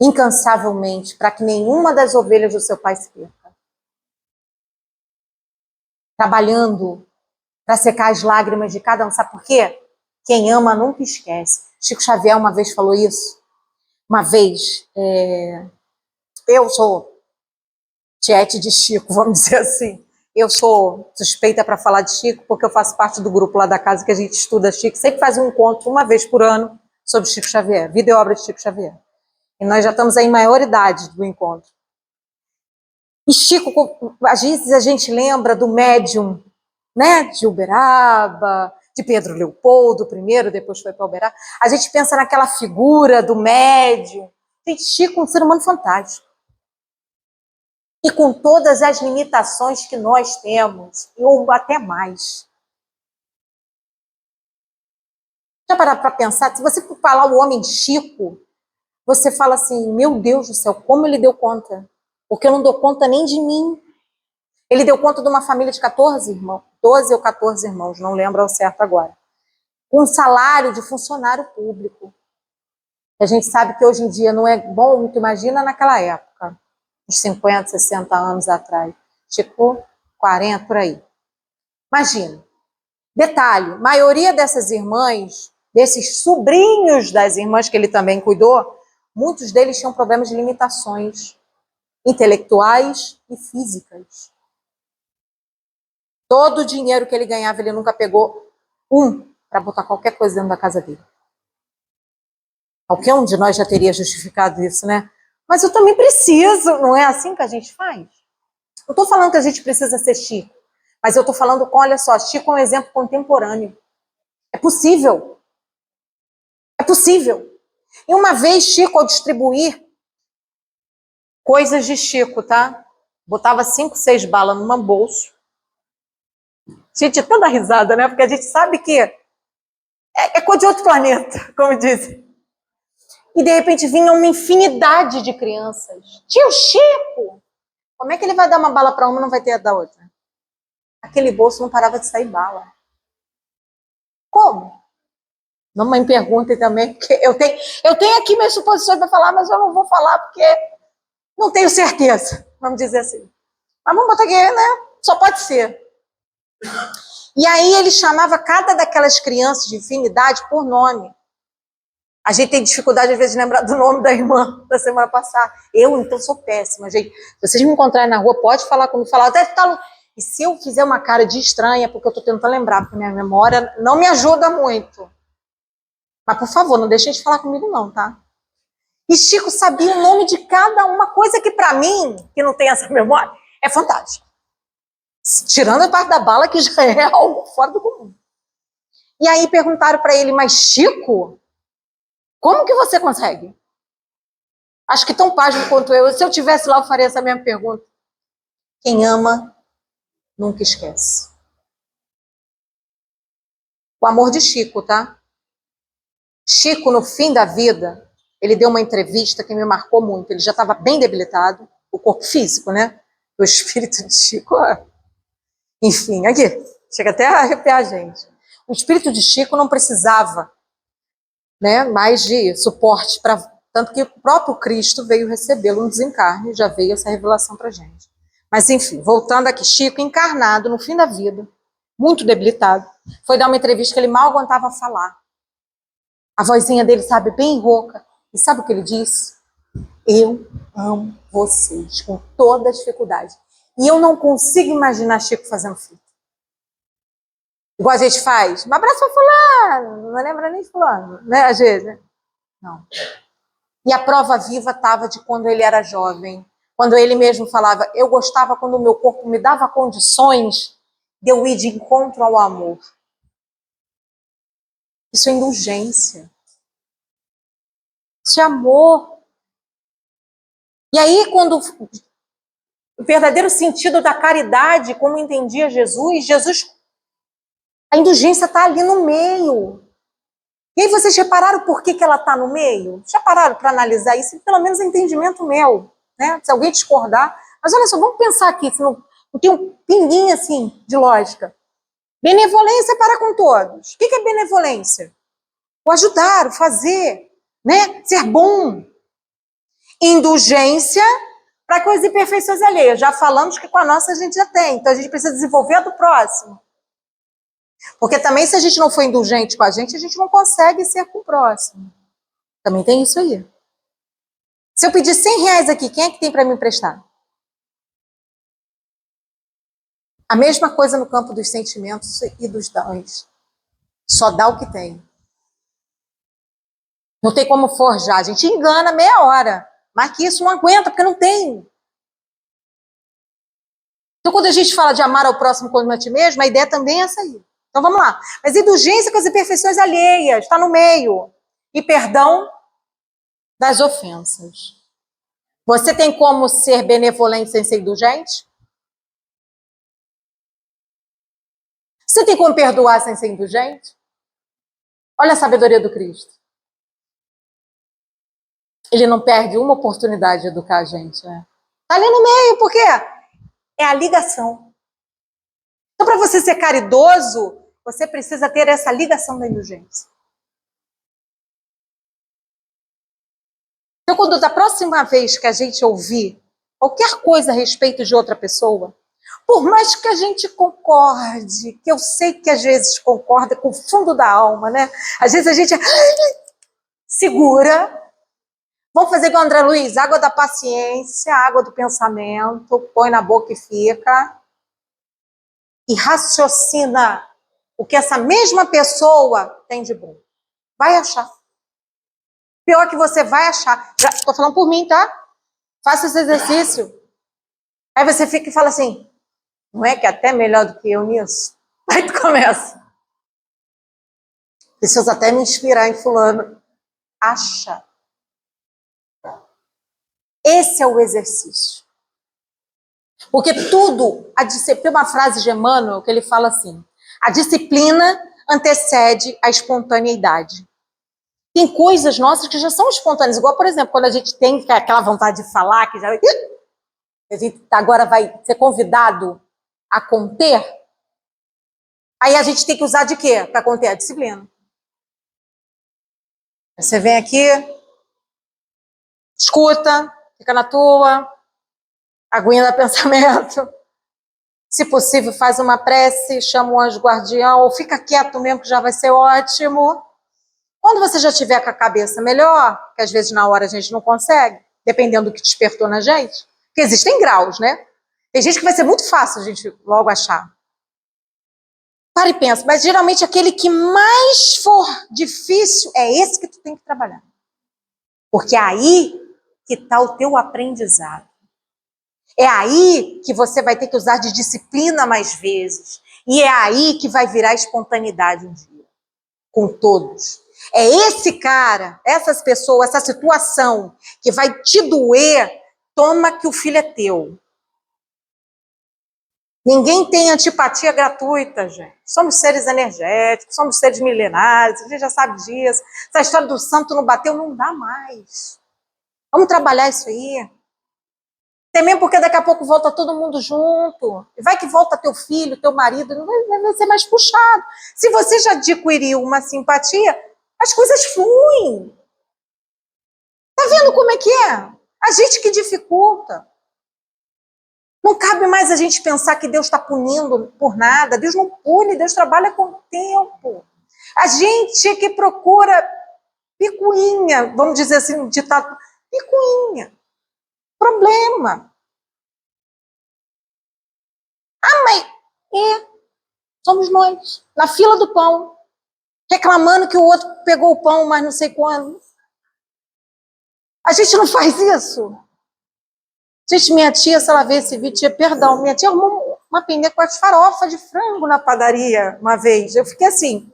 Incansavelmente, para que nenhuma das ovelhas do seu pai se perca. Trabalhando para secar as lágrimas de cada um. Sabe por quê? Quem ama nunca esquece. Chico Xavier uma vez falou isso. Uma vez, eu sou tiete de Chico, vamos dizer assim. Eu sou suspeita para falar de Chico, porque eu faço parte do grupo lá da casa que a gente estuda Chico. Sempre faz um encontro, uma vez por ano, sobre Chico Xavier, vida e obra de Chico Xavier. E nós já estamos aí em maioridade do encontro. E Chico, às vezes a gente lembra do médium, né, de Uberaba, de Pedro Leopoldo primeiro, depois foi para Uberaba. A gente pensa naquela figura do médium. Gente, Chico é um ser humano fantástico. E com todas as limitações que nós temos, ou até mais. Já parar para pensar, se você for falar o homem Chico, você fala assim, meu Deus do céu, como ele deu conta? Porque eu não dou conta nem de mim. Ele deu conta de uma família de 14 irmãos, 12 ou 14 irmãos, não lembro ao certo agora. com um salário de funcionário público. A gente sabe que hoje em dia não é bom, tu imagina naquela época, uns 50, 60 anos atrás. Tipo, 40, por aí. Imagina. Detalhe, maioria dessas irmãs, desses sobrinhos das irmãs que ele também cuidou, muitos deles tinham problemas de limitações intelectuais e físicas. Todo o dinheiro que ele ganhava, ele nunca pegou para botar qualquer coisa dentro da casa dele. Qualquer um de nós já teria justificado isso, né? Mas eu também preciso, não é assim que a gente faz? Não estou falando que a gente precisa ser Chico, mas eu estou falando com, olha só, Chico é um exemplo contemporâneo. É possível. É possível. E uma vez, Chico, ao distribuir coisas de Chico, tá? Botava 5, 6 balas numa bolsa. Gente, é tanta risada, né? Porque a gente sabe que é coisa de outro planeta, como dizem. E de repente vinha uma infinidade de crianças. Tio Chico! Como é que ele vai dar uma bala para uma e não vai ter a da outra? Aquele bolso não parava de sair bala. Como? Não me perguntem também, porque eu tenho aqui minhas suposições para falar, mas eu não vou falar porque não tenho certeza, vamos dizer assim. Mas vamos botar aqui, né? Só pode ser. E aí ele chamava cada daquelas crianças de infinidade por nome. A gente tem dificuldade, às vezes, de lembrar do nome da irmã da semana passada. Eu, então, sou péssima, gente. Se vocês me encontrarem na rua, pode falar comigo, falar, até tá. E se eu fizer uma cara de estranha, porque eu estou tentando lembrar, porque minha memória não me ajuda muito. Mas, por favor, não deixem de falar comigo, não, tá? E Chico sabia o nome de cada uma, coisa que, para mim, que não tem essa memória, é fantástico. Tirando a parte da bala, que já é algo fora do comum. E aí perguntaram para ele, mas Chico, como que você consegue? Acho que tão página quanto eu. Se eu tivesse lá, eu faria essa mesma pergunta. Quem ama, nunca esquece. O amor de Chico, tá? Chico, no fim da vida, ele deu uma entrevista que me marcou muito. Ele já estava bem debilitado, o corpo físico, né? O espírito de Chico, enfim, aqui, chega até a arrepiar a gente. O espírito de Chico não precisava, né, mais de suporte, tanto que o próprio Cristo veio recebê-lo no desencarne, já veio essa revelação para a gente. Mas enfim, voltando aqui, Chico encarnado no fim da vida, muito debilitado, foi dar uma entrevista que ele mal aguentava falar. A vozinha dele, sabe, bem rouca. E sabe o que ele disse? Eu amo vocês com toda a dificuldade. E eu não consigo imaginar Chico fazendo fita. Igual a gente faz. Um abraço para fulano. Não lembra nem de fulano, né? Às vezes. Não. E a prova viva estava de quando ele era jovem. Quando ele mesmo falava, eu gostava quando o meu corpo me dava condições de eu ir de encontro ao amor. Isso é indulgência. Isso é amor. E aí, quando o verdadeiro sentido da caridade, como entendia Jesus, a indulgência está ali no meio. E aí vocês repararam por que ela está no meio? Já pararam para analisar isso? Pelo menos é entendimento meu, né? Se alguém discordar. Mas olha só, vamos pensar aqui, se não tem um pinguinho assim de lógica. Benevolência para com todos. O que é benevolência? O ajudar, o fazer, né? Ser bom. Indulgência para com as imperfeições alheias. Já falamos que com a nossa a gente já tem. Então a gente precisa desenvolver a do próximo. Porque também se a gente não for indulgente com a gente não consegue ser com o próximo. Também tem isso aí. Se eu pedir 100 reais aqui, quem é que tem para me emprestar? A mesma coisa no campo dos sentimentos e dos dons. Só dá o que tem. Não tem como forjar. A gente engana meia hora. Mas que isso não aguenta, porque não tem. Então, quando a gente fala de amar ao próximo como a ti mesmo, a ideia também é essa aí. Então, vamos lá. Mas indulgência com as imperfeições alheias, está no meio. E perdão das ofensas. Você tem como ser benevolente sem ser indulgente? Você tem como perdoar sem ser indulgente? Olha a sabedoria do Cristo. Ele não perde uma oportunidade de educar a gente, né? Está ali no meio, por quê? É a ligação. Então, para você ser caridoso, você precisa ter essa ligação da indulgência. Então, quando da próxima vez que a gente ouvir qualquer coisa a respeito de outra pessoa, por mais que a gente concorde, que eu sei que às vezes concorda com o fundo da alma, né? Às vezes a gente segura. Vamos fazer igual o André Luiz, água da paciência, água do pensamento, põe na boca e fica. E raciocina o que essa mesma pessoa tem de bom. Vai achar. Pior que você vai achar. Estou falando por mim, tá? Faça esse exercício. Aí você fica e fala assim, não é que é até melhor do que eu nisso? Aí tu começa. Preciso até me inspirar em fulano. Acha. Esse é o exercício. Porque tudo, tem uma frase de Emmanuel que ele fala assim, a disciplina antecede a espontaneidade. Tem coisas nossas que já são espontâneas, igual, por exemplo, quando a gente tem aquela vontade de falar, que já a gente agora vai ser convidado a conter, aí a gente tem que usar de quê para conter? A disciplina. Você vem aqui, escuta, fica na tua, aguinha do pensamento, se possível faz uma prece, chama um anjo guardião, ou fica quieto mesmo que já vai ser ótimo. Quando você já tiver com a cabeça melhor, que às vezes na hora a gente não consegue, dependendo do que despertou na gente, porque existem graus, né? Tem gente que vai ser muito fácil a gente logo achar. Para e pensa, mas geralmente aquele que mais for difícil é esse que tu tem que trabalhar. Porque é aí que está o teu aprendizado. É aí que você vai ter que usar de disciplina mais vezes. E é aí que vai virar espontaneidade um dia. Com todos. É esse cara, essas pessoas, essa situação que vai te doer, toma que o filho é teu. Ninguém tem antipatia gratuita, gente. Somos seres energéticos, somos seres milenares, a gente já sabe disso. Essa história do santo não bateu, não dá mais. Vamos trabalhar isso aí. Até mesmo porque daqui a pouco volta todo mundo junto. E vai que volta teu filho, teu marido, não vai ser mais puxado. Se você já adquiriu uma simpatia, as coisas fluem. Tá vendo como é que é? A gente que dificulta. Não cabe mais a gente pensar que Deus está punindo por nada. Deus não pune, Deus trabalha com o tempo. A gente que procura picuinha, vamos dizer assim, um ditado, picuinha. Problema. Ah, mas somos nós, na fila do pão, reclamando que o outro pegou o pão, mas não sei quando. A gente não faz isso. Gente, minha tia, se ela vê esse vídeo, tia, perdão, minha tia arrumou uma pendeira com as farofas de frango na padaria uma vez. Eu fiquei assim.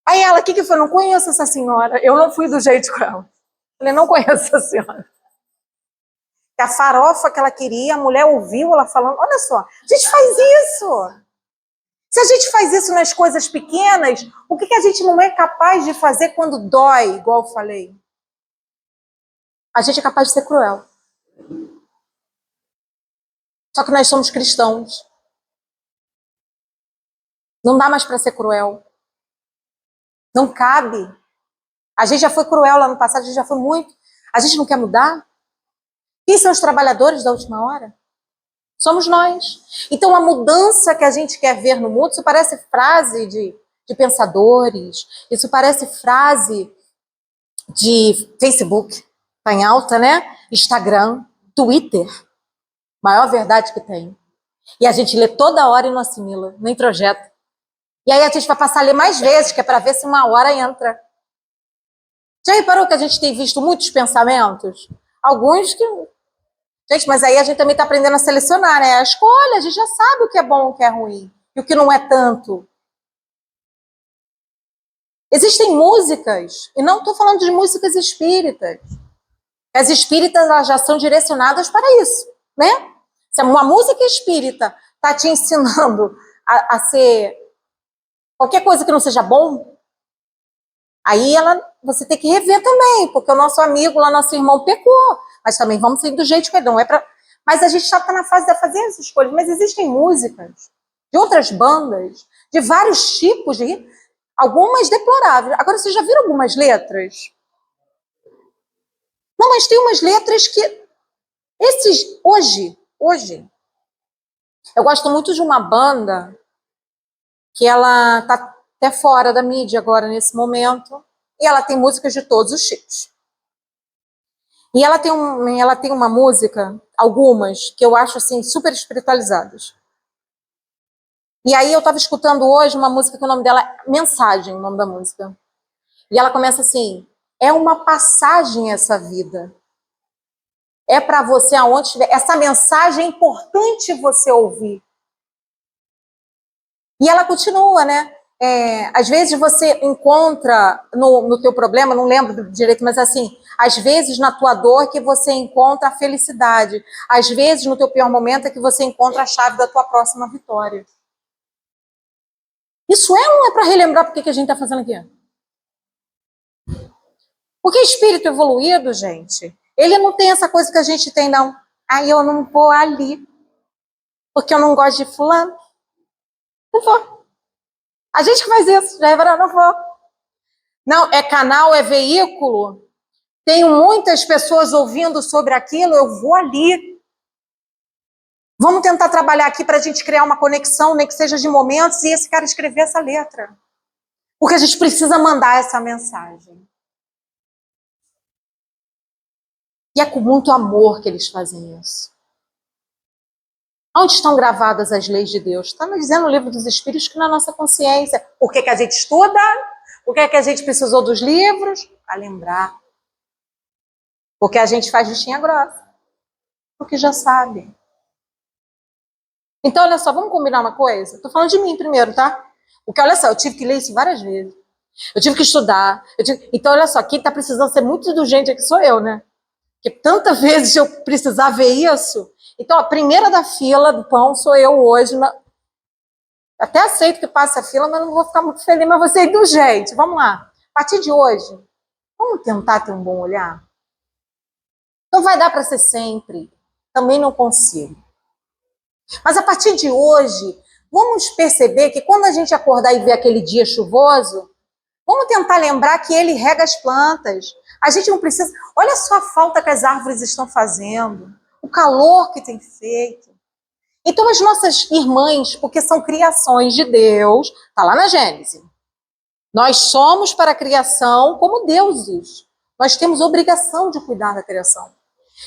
Aí ela, o que foi? Não conheço essa senhora. Eu não fui do jeito com ela. Falei, não conheço essa senhora. A farofa que ela queria, a mulher ouviu ela falando, olha só, a gente faz isso. Se a gente faz isso nas coisas pequenas, o que a gente não é capaz de fazer quando dói, igual eu falei? A gente é capaz de ser cruel. Só que nós somos cristãos. Não dá mais para ser cruel. Não cabe. A gente já foi cruel lá no passado, a gente já foi muito. A gente não quer mudar? Quem são os trabalhadores da última hora? Somos nós. Então a mudança que a gente quer ver no mundo, isso parece frase de pensadores, isso parece frase de Facebook, tá em alta, né? Instagram, Twitter, maior verdade que tem. E a gente lê toda hora e não assimila, não introjeta. E aí a gente vai passar a ler mais vezes, que é para ver se uma hora entra. Já reparou que a gente tem visto muitos pensamentos? Alguns que... Gente, mas aí a gente também está aprendendo a selecionar, né? A escolha, a gente já sabe o que é bom e o que é ruim. E o que não é tanto. Existem músicas, e não estou falando de músicas espíritas. As espíritas elas já são direcionadas para isso, né? Se uma música espírita está te ensinando a ser qualquer coisa que não seja bom, aí você tem que rever também, porque o nosso amigo, lá, nosso irmão pecou. Mas também vamos sair do jeito que não é para. Mas a gente já está na fase de fazer as escolhas. Mas existem músicas de outras bandas, de vários tipos de... Algumas deploráveis. Agora, vocês já viram algumas letras? Não, mas tem umas letras que... Hoje, eu gosto muito de uma banda que ela tá até fora da mídia agora, nesse momento, e ela tem músicas de todos os tipos. E ela tem uma música, algumas, que eu acho assim, super espiritualizadas. E aí eu estava escutando hoje uma música que o nome dela é Mensagem, o nome da música. E ela começa assim: é uma passagem essa vida. É para você aonde estiver. Essa mensagem é importante você ouvir. E ela continua, né? Às vezes você encontra no teu problema, não lembro direito, mas assim, às vezes na tua dor que você encontra a felicidade. Às vezes no teu pior momento é que você encontra a chave da tua próxima vitória. Isso é ou não é para relembrar porque que a gente está fazendo aqui? Porque espírito evoluído, gente, ele não tem essa coisa que a gente tem, não. Aí eu não vou ali, porque eu não gosto de fulano. Não vou. A gente faz isso, já repararam? Não vou. Não, é canal, é veículo. Tenho muitas pessoas ouvindo sobre aquilo, eu vou ali. Vamos tentar trabalhar aqui para a gente criar uma conexão, nem que seja de momentos, e esse cara escrever essa letra. Porque a gente precisa mandar essa mensagem. E é com muito amor que eles fazem isso. Onde estão gravadas as leis de Deus? Está nos dizendo no livro dos Espíritos que na nossa consciência. Por que a gente estuda? Por que a gente precisou dos livros? Para lembrar. Porque a gente faz justinha grossa. Porque já sabe. Então, olha só, vamos combinar uma coisa? Estou falando de mim primeiro, tá? Porque, olha só, eu tive que ler isso várias vezes. Eu tive que estudar. Então, olha só, quem está precisando ser muito indulgente aqui sou eu, né? Porque tantas vezes eu precisar ver isso. Então, a primeira da fila do pão sou eu hoje. Até aceito que passe a fila, mas não vou ficar muito feliz, mas vou ser indulgente. Vamos lá. A partir de hoje, vamos tentar ter um bom olhar? Não vai dar para ser sempre. Também não consigo. Mas a partir de hoje, vamos perceber que quando a gente acordar e ver aquele dia chuvoso, vamos tentar lembrar que ele rega as plantas. A gente não precisa... Olha só a falta que as árvores estão fazendo. O calor que tem feito. Então as nossas irmãs, porque são criações de Deus, está lá na Gênesis. Nós somos para a criação como deuses. Nós temos obrigação de cuidar da criação.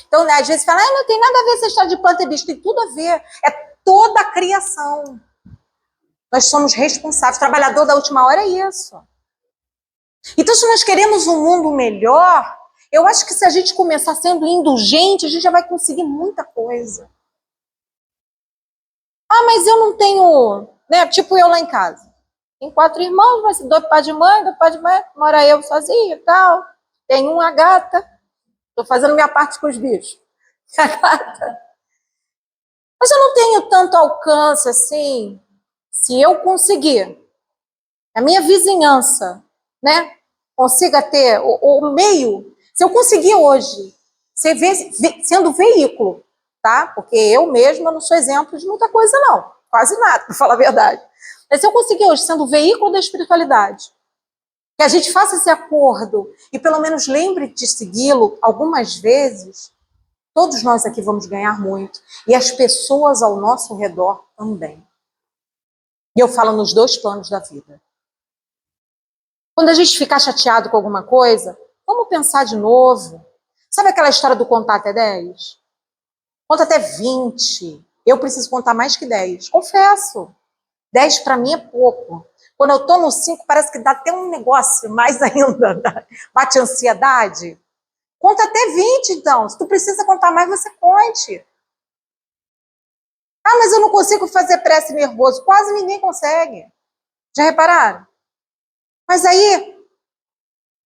Então, né, às vezes fala, não tem nada a ver essa história de planta e bicho, tem tudo a ver. É toda a criação. Nós somos responsáveis. Trabalhador da última hora é isso. Então, se nós queremos um mundo melhor, eu acho que se a gente começar sendo indulgente, a gente já vai conseguir muita coisa. Ah, mas eu não tenho, né? Tipo eu lá em casa. Tem 4 irmãos, mas 2 pai de mãe, mora eu sozinha e tal. Tem uma gata. Estou fazendo minha parte com os bichos. A gata. Mas eu não tenho tanto alcance assim. Se eu conseguir, a minha vizinhança, né? Consiga ter o meio. Se eu conseguir hoje ser sendo veículo, tá? Porque eu mesma não sou exemplo de muita coisa, não. Quase nada, para falar a verdade. Mas se eu conseguir hoje sendo veículo da espiritualidade, que a gente faça esse acordo e pelo menos lembre de segui-lo algumas vezes, todos nós aqui vamos ganhar muito. E as pessoas ao nosso redor também. E eu falo nos 2 planos da vida. Quando a gente ficar chateado com alguma coisa, vamos pensar de novo. Sabe aquela história do contar até 10? Conta até 20. Eu preciso contar mais que 10. Confesso. 10 para mim é pouco. Quando eu estou no 5, parece que dá até um negócio mais ainda. Bate ansiedade. Conta até 20, então. Se tu precisa contar mais, você conte. Ah, mas eu não consigo fazer prece nervoso. Quase ninguém consegue. Já repararam? Mas aí,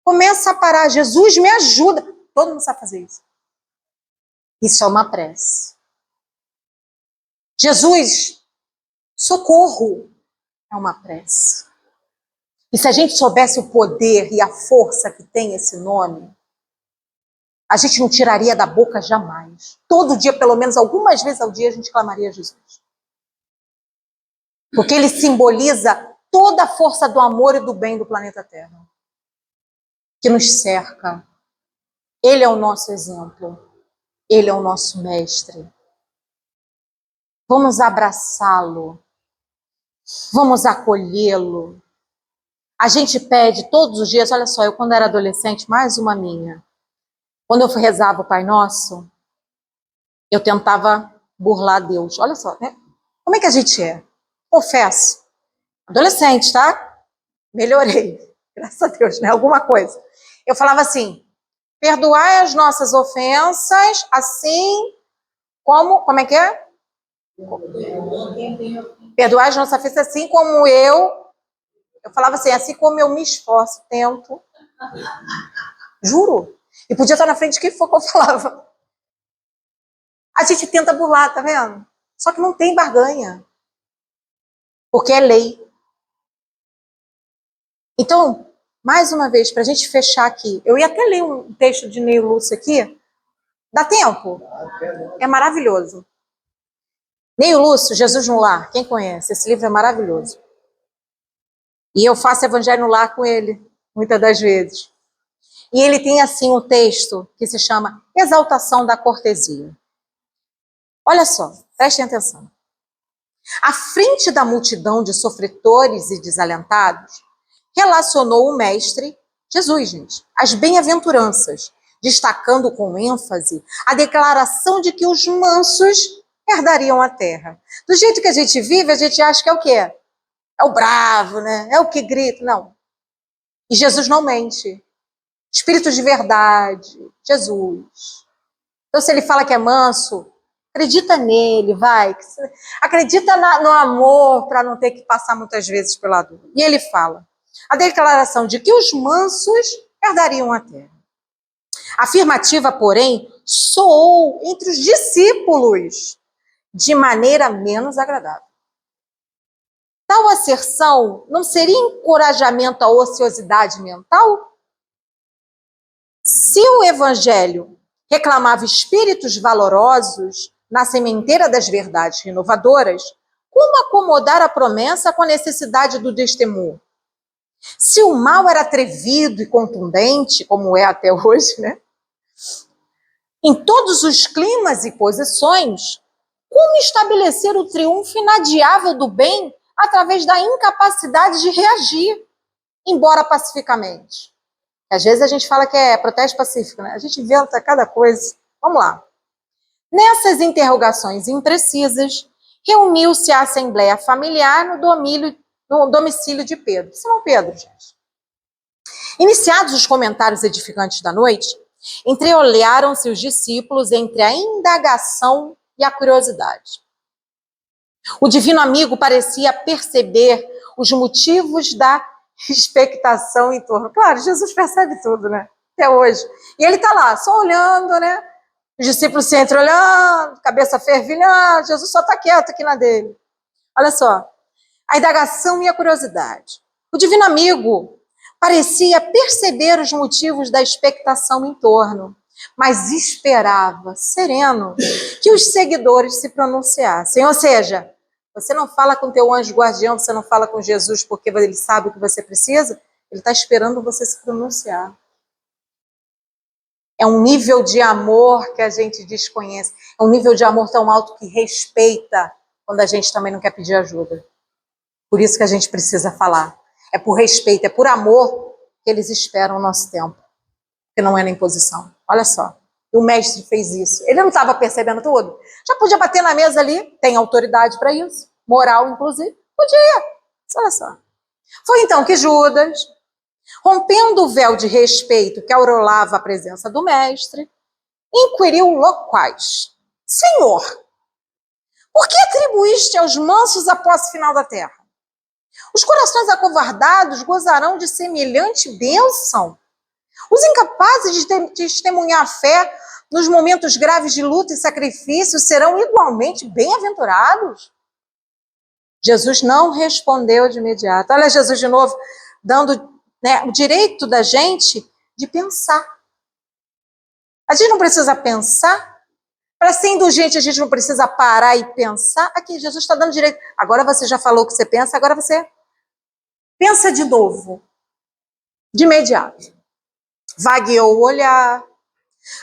começa a parar. Jesus, me ajuda. Todo mundo sabe fazer isso. Isso é uma prece. Jesus, socorro. É uma prece. E se a gente soubesse o poder e a força que tem esse nome, a gente não tiraria da boca jamais. Todo dia, pelo menos algumas vezes ao dia, a gente clamaria a Jesus. Porque ele simboliza toda a força do amor e do bem do planeta Terra, que nos cerca. Ele é o nosso exemplo. Ele é o nosso mestre. Vamos abraçá-lo. Vamos acolhê-lo. A gente pede todos os dias, olha só, eu quando era adolescente, mais uma minha. Quando eu rezava o Pai Nosso, eu tentava burlar Deus. Olha só, né? Como é que a gente é? Confesso. Adolescente, tá? Melhorei. Graças a Deus, né? Alguma coisa. Eu falava assim, perdoai as nossas ofensas, assim como é que é? Perdoai as nossas ofensas, assim como eu falava assim como eu me esforço, tento, juro. E podia estar na frente de quem for que eu falava. A gente tenta burlar, tá vendo? Só que não tem barganha. Porque é lei. Então, mais uma vez, para a gente fechar aqui, eu ia até ler um texto de Neil Lúcio aqui. Dá tempo? É maravilhoso. Neil Lúcio, Jesus no Lar. Quem conhece? Esse livro é maravilhoso. E eu faço evangelho no lar com ele, muitas das vezes. E ele tem, assim, um texto que se chama Exaltação da Cortesia. Olha só, prestem atenção. À frente da multidão de sofretores e desalentados, relacionou o mestre, Jesus, gente, as bem-aventuranças, destacando com ênfase a declaração de que os mansos herdariam a terra. Do jeito que a gente vive, a gente acha que é o quê? É o bravo, né? É o que grita. Não. E Jesus não mente. Espírito de verdade, Jesus. Então, se ele fala que é manso, acredita nele, vai. Acredita no amor para não ter que passar muitas vezes pela dor. E ele fala a declaração de que os mansos herdariam a terra. A afirmativa, porém, soou entre os discípulos de maneira menos agradável. Tal asserção não seria encorajamento à ociosidade mental? Se o evangelho reclamava espíritos valorosos na sementeira das verdades renovadoras, como acomodar a promessa com a necessidade do destemor? Se o mal era atrevido e contundente, como é até hoje, né? Em todos os climas e posições, como estabelecer o triunfo inadiável do bem através da incapacidade de reagir, embora pacificamente? Às vezes a gente fala que é protesto pacífico, né? A gente inventa cada coisa. Vamos lá. Nessas interrogações imprecisas, reuniu-se a assembleia familiar no domicílio de Pedro. Simão Pedro, gente. Iniciados os comentários edificantes da noite, entreolharam-se os discípulos entre a indagação e a curiosidade. O divino amigo parecia perceber os motivos da expectação em torno. Claro, Jesus percebe tudo, né? Até hoje. E ele está lá, só olhando, né? Os discípulos se entreolhando, cabeça fervilhando, Jesus só está quieto aqui na dele. Olha só, a indagação e a curiosidade. O divino amigo parecia perceber os motivos da expectação em torno, mas esperava, sereno, que os seguidores se pronunciassem. Ou seja, você não fala com teu anjo guardião, você não fala com Jesus porque ele sabe o que você precisa, ele está esperando você se pronunciar. É um nível de amor que a gente desconhece. É um nível de amor tão alto que respeita quando a gente também não quer pedir ajuda. Por isso que a gente precisa falar. É por respeito, é por amor que eles esperam o nosso tempo. Que não é na imposição. Olha só. O mestre fez isso. Ele não estava percebendo tudo. Já podia bater na mesa ali. Tem autoridade para isso. Moral, inclusive. Podia. Olha só. Foi então que Judas, rompendo o véu de respeito que aureolava a presença do mestre, inquiriu loquaz: Senhor, por que atribuíste aos mansos a posse final da terra? Os corações acovardados gozarão de semelhante bênção. Os incapazes de testemunhar a fé nos momentos graves de luta e sacrifício serão igualmente bem-aventurados. Jesus não respondeu de imediato. Olha Jesus de novo, dando, né, o direito da gente de pensar. A gente não precisa pensar Para ser indulgente, a gente não precisa parar e pensar. Aqui, Jesus está dando direito. Agora você já falou o que você pensa, agora você pensa de novo, de imediato. Vagueou o olhar,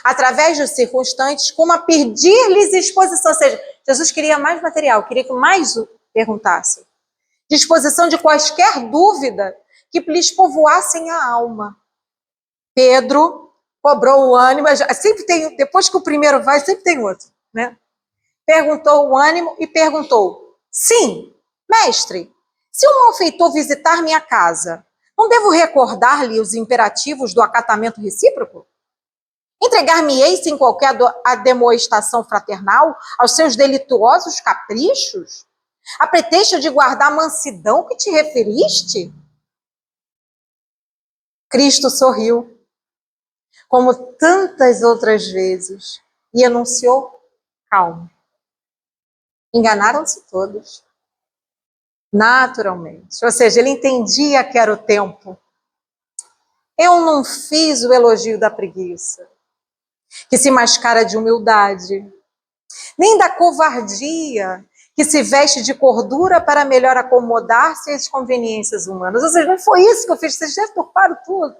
através dos circunstantes, como a pedir-lhes exposição. Ou seja, Jesus queria mais material, queria que mais perguntassem. Disposição de quaisquer dúvida que lhes povoassem a alma. Pedro cobrou o ânimo, sempre tem, depois que o primeiro vai, sempre tem outro, né? Perguntou o ânimo e perguntou: sim, mestre, se um malfeitor visitar minha casa, não devo recordar-lhe os imperativos do acatamento recíproco? Entregar-me-ei sem qualquer ademoestação fraternal aos seus delituosos caprichos? A pretexto de guardar a mansidão que te referiste? Cristo sorriu, como tantas outras vezes, e anunciou: calma. Enganaram-se todos, naturalmente. Ou seja, ele entendia que era o tempo. Eu não fiz o elogio da preguiça, que se mascara de humildade, nem da covardia, que se veste de cordura para melhor acomodar-se às conveniências humanas. Ou seja, não foi isso que eu fiz, vocês deturparam tudo.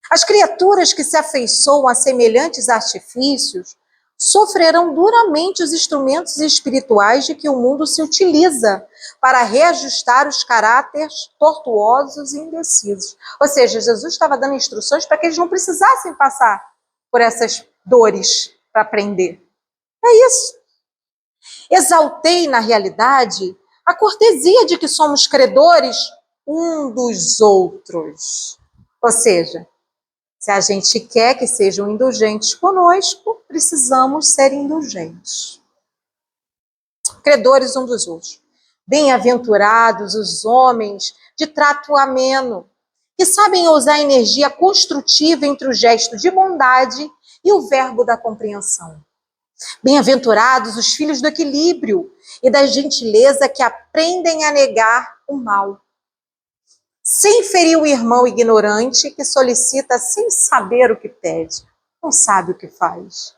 As criaturas que se afeiçoam a semelhantes artifícios sofrerão duramente os instrumentos espirituais de que o mundo se utiliza para reajustar os caráteres tortuosos e indecisos. Ou seja, Jesus estava dando instruções para que eles não precisassem passar por essas dores para aprender. É isso. Exaltei, na realidade, a cortesia de que somos credores um dos outros. Ou seja, se a gente quer que sejam indulgentes conosco, precisamos ser indulgentes. Credores um dos outros. Bem-aventurados os homens de trato ameno, que sabem usar a energia construtiva entre o gesto de bondade e o verbo da compreensão. Bem-aventurados os filhos do equilíbrio e da gentileza, que aprendem a negar o mal, sem ferir o irmão ignorante que solicita sem saber o que pede, não sabe o que faz.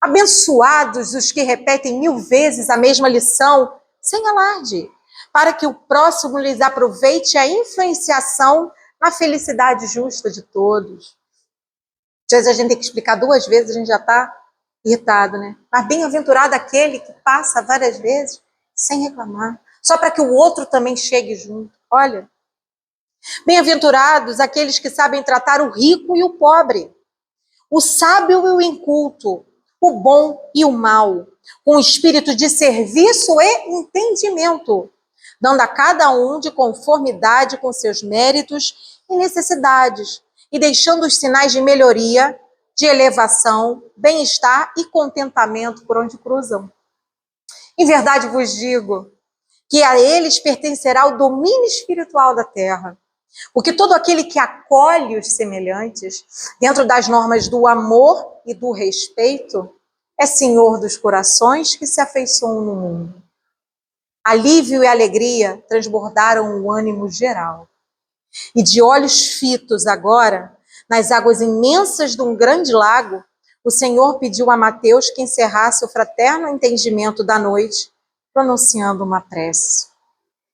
Abençoados os que repetem 1000 vezes a mesma lição, sem alarde, para que o próximo lhes aproveite a influenciação na felicidade justa de todos. Às vezes a gente tem que explicar 2 vezes, a gente já está irritado, né? Mas bem-aventurado aquele que passa várias vezes sem reclamar, só para que o outro também chegue junto. Olha, bem-aventurados aqueles que sabem tratar o rico e o pobre, o sábio e o inculto, o bom e o mal, com espírito de serviço e entendimento, dando a cada um de conformidade com seus méritos e necessidades, e deixando os sinais de melhoria, de elevação, bem-estar e contentamento por onde cruzam. Em verdade vos digo que a eles pertencerá o domínio espiritual da terra, porque todo aquele que acolhe os semelhantes, dentro das normas do amor e do respeito, é senhor dos corações que se afeiçoam no mundo. Alívio e alegria transbordaram o ânimo geral. E de olhos fitos agora, nas águas imensas de um grande lago, o Senhor pediu a Mateus que encerrasse o fraterno entendimento da noite, pronunciando uma prece.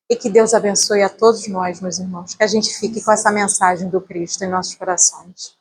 E que Deus abençoe a todos nós, meus irmãos, que a gente fique com essa mensagem do Cristo em nossos corações.